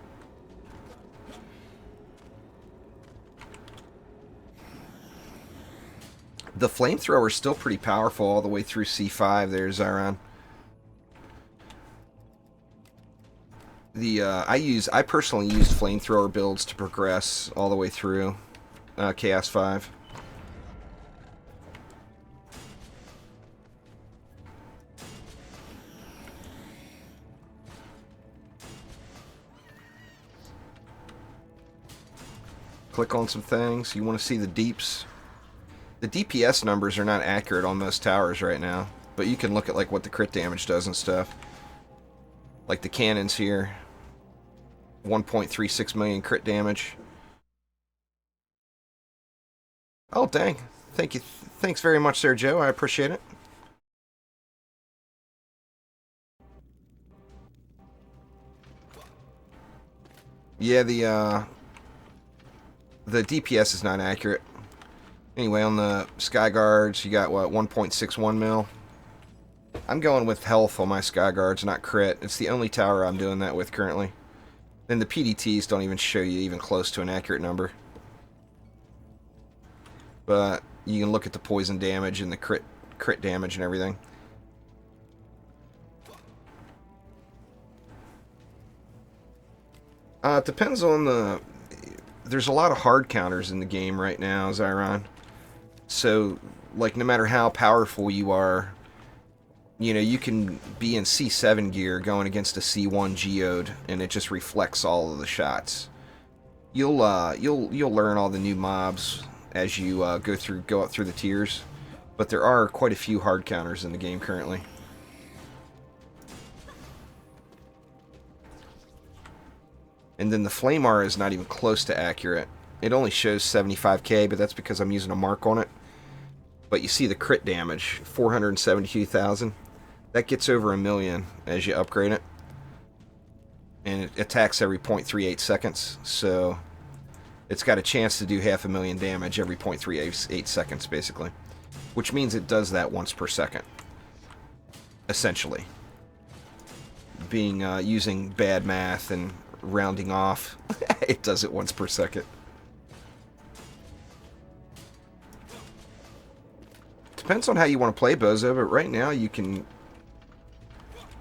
The flamethrower is still pretty powerful all the way through C5 there, Zyron. I personally use flamethrower builds to progress all the way through Chaos 5. Click on some things. You want to see the deeps. The DPS numbers are not accurate on most towers right now, but you can look at like what the crit damage does and stuff. Like the cannons here, 1.36 million crit damage. Oh dang! Thank you. Thanks very much, there, Joe. I appreciate it. Yeah, the DPS is not accurate. Anyway, on the Sky Guards, you got what, 1.61 mil. I'm going with health on my Sky Guards, not crit. It's the only tower I'm doing that with currently. Then the PDTs don't even show you even close to an accurate number. But you can look at the poison damage and the crit damage and everything. It depends on the... There's a lot of hard counters in the game right now, Zyron. So, like, no matter how powerful you are, you know, you can be in C7 gear going against a C1 geode, and it just reflects all of the shots. You'll learn all the new mobs as you go up through the tiers, but there are quite a few hard counters in the game currently. And then the Flame R is not even close to accurate. It only shows 75k, but that's because I'm using a mark on it. But you see the crit damage, 472,000. That gets over 1 million as you upgrade it. And it attacks every 0.38 seconds, so it's got a chance to do 500,000 damage every 0.38 seconds, basically. Which means it does that once per second, essentially. Being using bad math and rounding off, it does it once per second. Depends on how you want to play Bozo, but right now you can...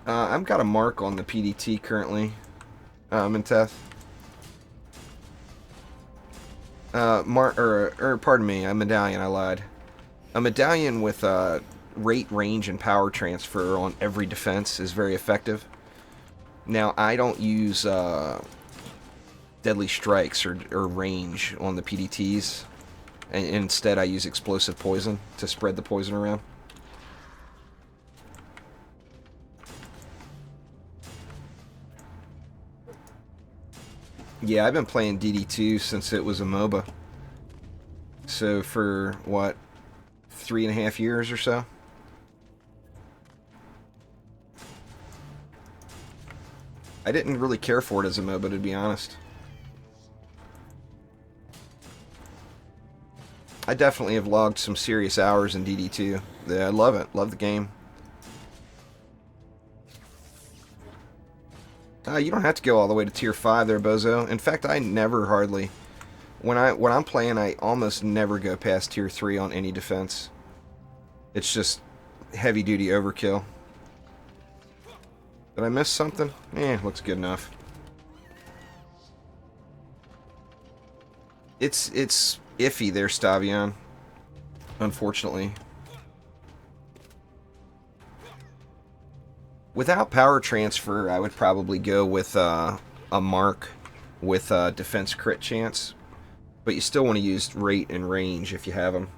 I've got a mark on the PDT currently, Minteth. Pardon me, a medallion, I lied. A medallion with rate, range, and power transfer on every defense is very effective. Now, I don't use deadly strikes or range on the PDTs. And instead, I use explosive poison to spread the poison around. Yeah, I've been playing DD2 since it was a MOBA. So for, what, 3.5 years or so? I didn't really care for it as a MOBA, to be honest. I definitely have logged some serious hours in DD2. Yeah, I love it. Love the game. You don't have to go all the way to tier 5 there, Bozo. In fact, I never hardly... When I'm playing, I almost never go past tier 3 on any defense. It's just heavy-duty overkill. Did I miss something? Looks good enough. It's iffy there, Stavion. Unfortunately. Without power transfer, I would probably go with a mark with defense crit chance. But you still want to use rate and range if you have them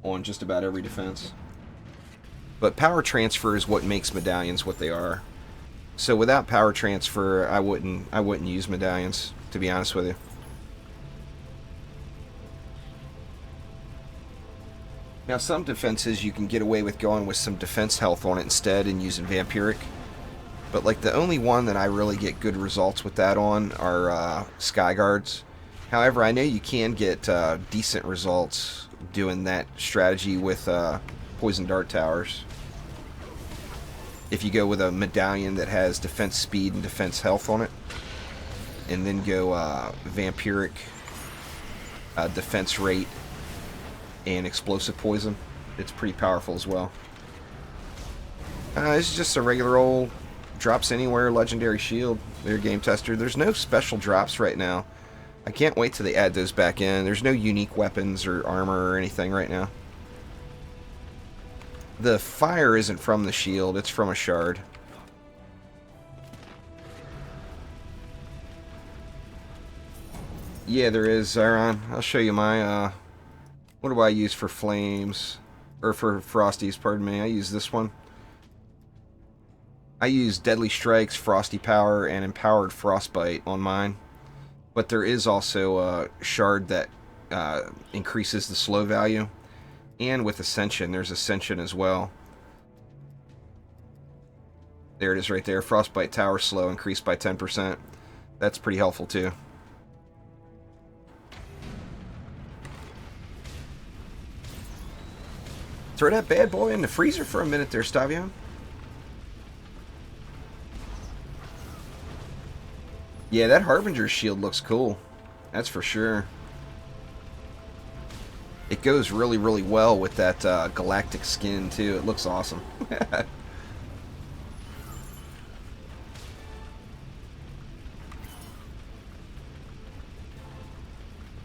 on just about every defense. But power transfer is what makes medallions what they are. So without power transfer, I wouldn't use medallions, to be honest with you. Now some defenses you can get away with going with some defense health on it instead and using vampiric. But like the only one that I really get good results with that on are sky guards. However, I know you can get decent results doing that strategy with poison dart towers. If you go with a medallion that has defense speed and defense health on it, and then go vampiric, defense rate, and explosive poison, it's pretty powerful as well. This is just a regular old drops anywhere legendary shield. There, game tester. There's no special drops right now. I can't wait till they add those back in. There's no unique weapons or armor or anything right now. The fire isn't from the shield, it's from a shard. Yeah, there is, Zyron. I'll show you my, what do I use for flames? Or for frosties, pardon me. I use this one. I use Deadly Strikes, Frosty Power, and Empowered Frostbite on mine. But there is also a shard that increases the slow value. And with Ascension, there's Ascension as well. There it is right there. Frostbite Tower slow increased by 10%. That's pretty helpful too. Throw that bad boy in the freezer for a minute there, Stavion. Yeah, that Harbinger's shield looks cool. That's for sure. It goes really, really well with that galactic skin, too. It looks awesome.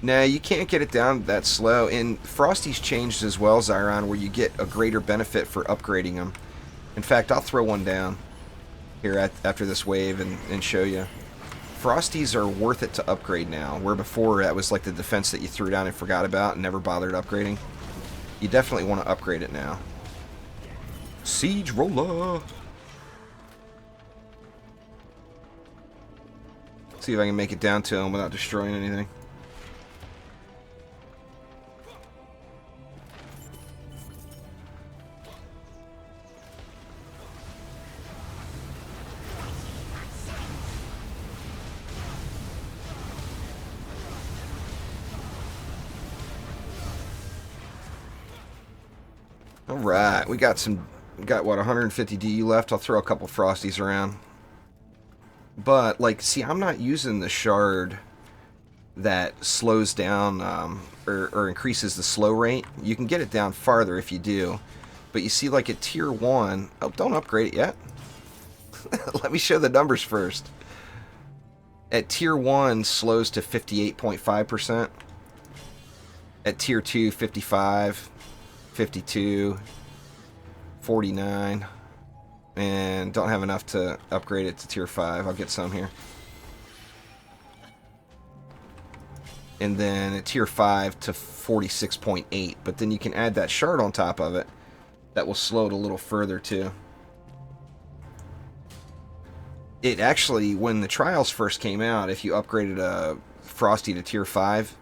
Nah, you can't get it down that slow. And Frosty's changed as well, Zyron, where you get a greater benefit for upgrading them. In fact, I'll throw one down here after this wave and show you. Frosties are worth it to upgrade now, where before that was like the defense that you threw down and forgot about and never bothered upgrading. You definitely want to upgrade it now. Siege Roller! See if I can make it down to him without destroying anything. Alright, we got what, 150 DU left. I'll throw a couple Frosties around. But, like, see, I'm not using the shard that slows down or increases the slow rate. You can get it down farther if you do. But you see, like, at tier 1... Oh, don't upgrade it yet. Let me show the numbers first. At tier 1, slows to 58.5%. At tier 2, 55. 52, 49, and don't have enough to upgrade it to tier 5. I'll get some here. And then at tier 5 to 46.8, but then you can add that shard on top of it. That will slow it a little further too. It actually, when the trials first came out, if you upgraded a Frosty to tier 5,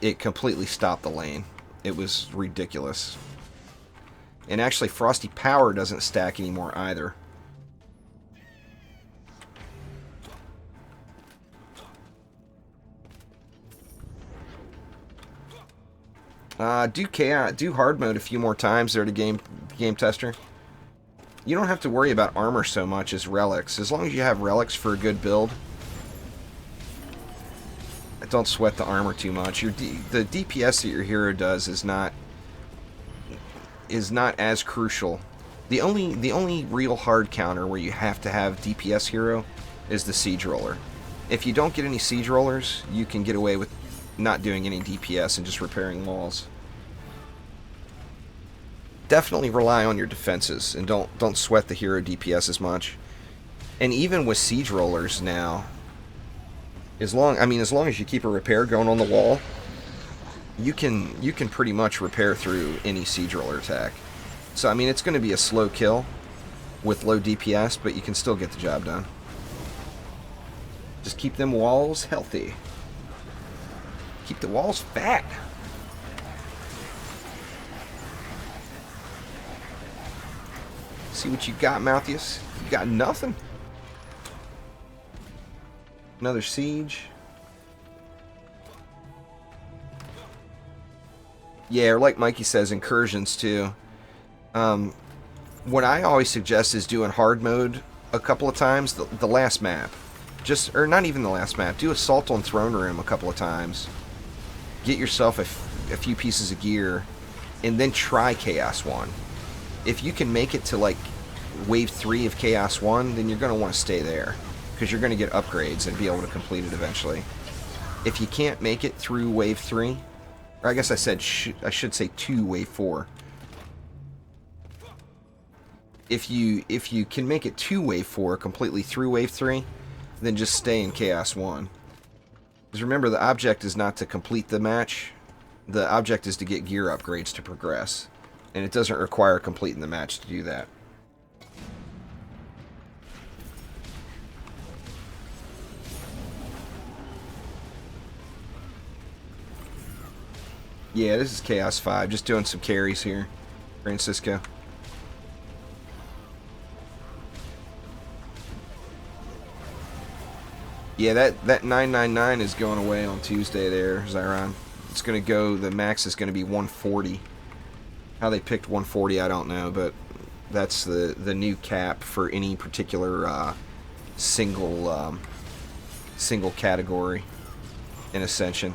it completely stopped the lane. It was ridiculous. And actually, Frosty Power doesn't stack anymore either. Do hard mode a few more times there to game tester. You don't have to worry about armor so much as relics. As long as you have relics for a good build, don't sweat the armor too much. The DPS that your hero does is not as crucial. The only real hard counter where you have to have DPS hero is the siege roller. If you don't get any siege rollers, you can get away with not doing any DPS and just repairing walls. Definitely rely on your defenses and don't sweat the hero DPS as much. And even with siege rollers now, as long as you keep a repair going on the wall, you can pretty much repair through any siege roller attack. So I mean, it's going to be a slow kill with low DPS, but you can still get the job done. Just keep them walls healthy. Keep the walls fat. See what you got, Malthus? You got nothing. Another siege. Yeah, or like Mikey says, incursions too. What I always suggest is doing hard mode a couple of times. The last map. Or not even the last map. Do Assault on Throne Room a couple of times. Get yourself a few pieces of gear. And then try Chaos 1. If you can make it to like Wave 3 of Chaos 1, then you're going to want to stay there. Because you're going to get upgrades and be able to complete it eventually. If you can't make it through Wave 3, or I guess I should say to Wave 4. If you can make it to Wave 4 completely through Wave 3, then just stay in Chaos 1. Because remember, the object is not to complete the match. The object is to get gear upgrades to progress. And it doesn't require completing the match to do that. Yeah, this is Chaos 5. Just doing some carries here. Francisco. Yeah, that 999 is going away on Tuesday there, Zyron. It's going to go, the max is going to be 140. How they picked 140, I don't know, but that's the new cap for any particular single category in Ascension.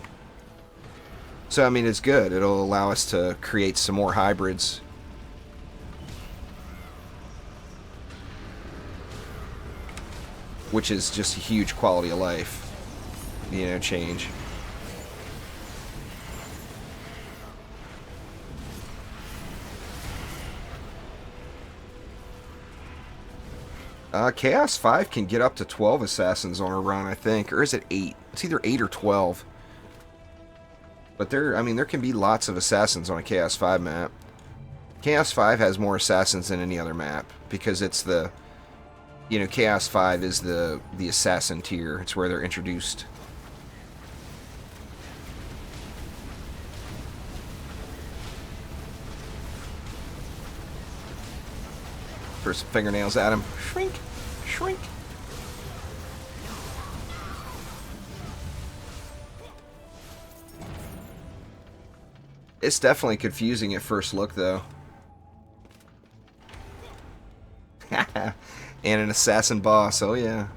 So, I mean, it's good. It'll allow us to create some more hybrids. Which is just a huge quality of life, change. Chaos 5 can get up to 12 assassins on a run, I think. Or is it 8? It's either 8 or 12. But there can be lots of assassins on a Chaos 5 map. Chaos 5 has more assassins than any other map. Because it's the... Chaos 5 is the assassin tier. It's where they're introduced. For some fingernails at him. Shrink! Shrink! It's definitely confusing at first look, though. And an assassin boss, oh yeah.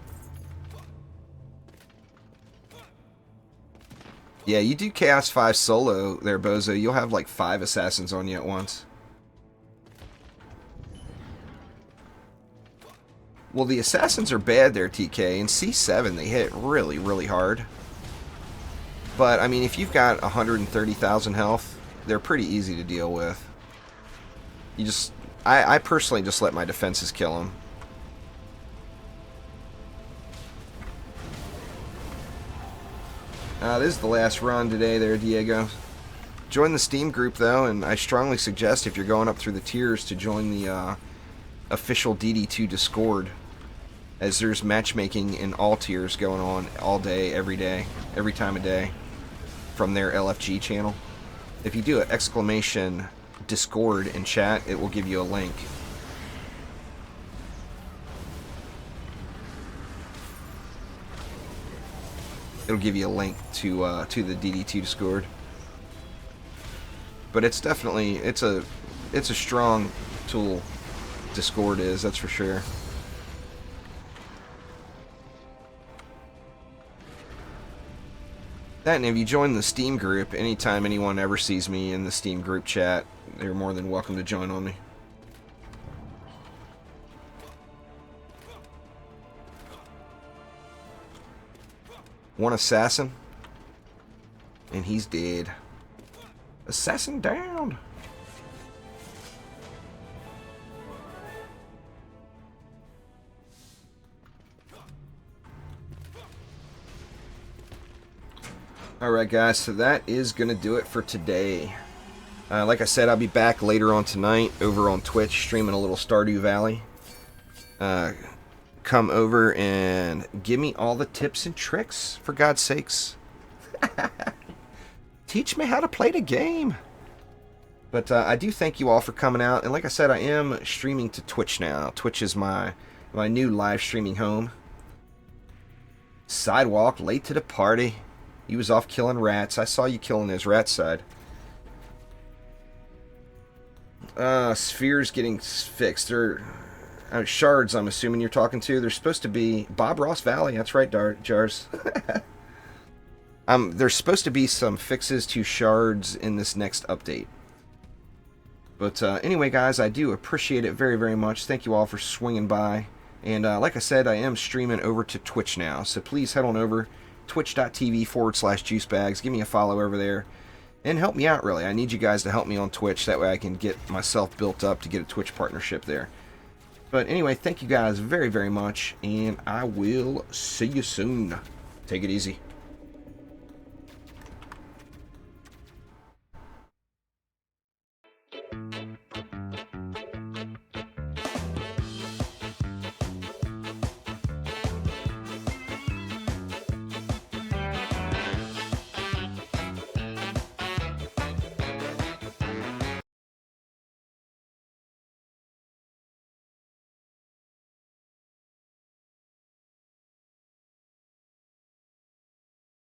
Yeah, you do Chaos 5 solo there, Bozo, you'll have like 5 assassins on you at once. Well, the assassins are bad there, TK. In C7, they hit really, really hard. But, I mean, if you've got 130,000 health, they're pretty easy to deal with. You just... I personally just let my defenses kill them. This is the last run today there, Diego. Join the Steam group, though, and I strongly suggest if you're going up through the tiers to join the official DD2 Discord. as there's matchmaking in all tiers going on all day, every time of day from their LFG channel. If you do an exclamation Discord in chat, it will give you a link. It'll give you a link to the DD2 Discord. But it's definitely it's a strong tool. Discord is, that's for sure. That, and if you join the Steam group, anytime anyone ever sees me in the Steam group chat, they're more than welcome to join on me. One assassin, and he's dead. Assassin down! Alright guys, so that is going to do it for today. Like I said, I'll be back later on tonight over on Twitch streaming a little Stardew Valley. Come over and give me all the tips and tricks, for God's sakes. Teach me how to play the game. But I do thank you all for coming out. And like I said, I am streaming to Twitch now. Twitch is my new live streaming home. Sidewalk, late to the party. He was off killing rats. I saw you killing his rat side. Spheres getting fixed. They're shards, I'm assuming you're talking to. They're supposed to be Bob Ross Valley. That's right, Jars. There's supposed to be some fixes to shards in this next update. But anyway, guys, I do appreciate it very, very much. Thank you all for swinging by. And like I said, I am streaming over to Twitch now. So please head on over. Twitch.tv/juicebags. Give me a follow over there. And help me out, really. I need you guys to help me on Twitch. That way I can get myself built up to get a Twitch partnership there. But anyway, thank you guys very, very much. And I will see you soon. Take it easy.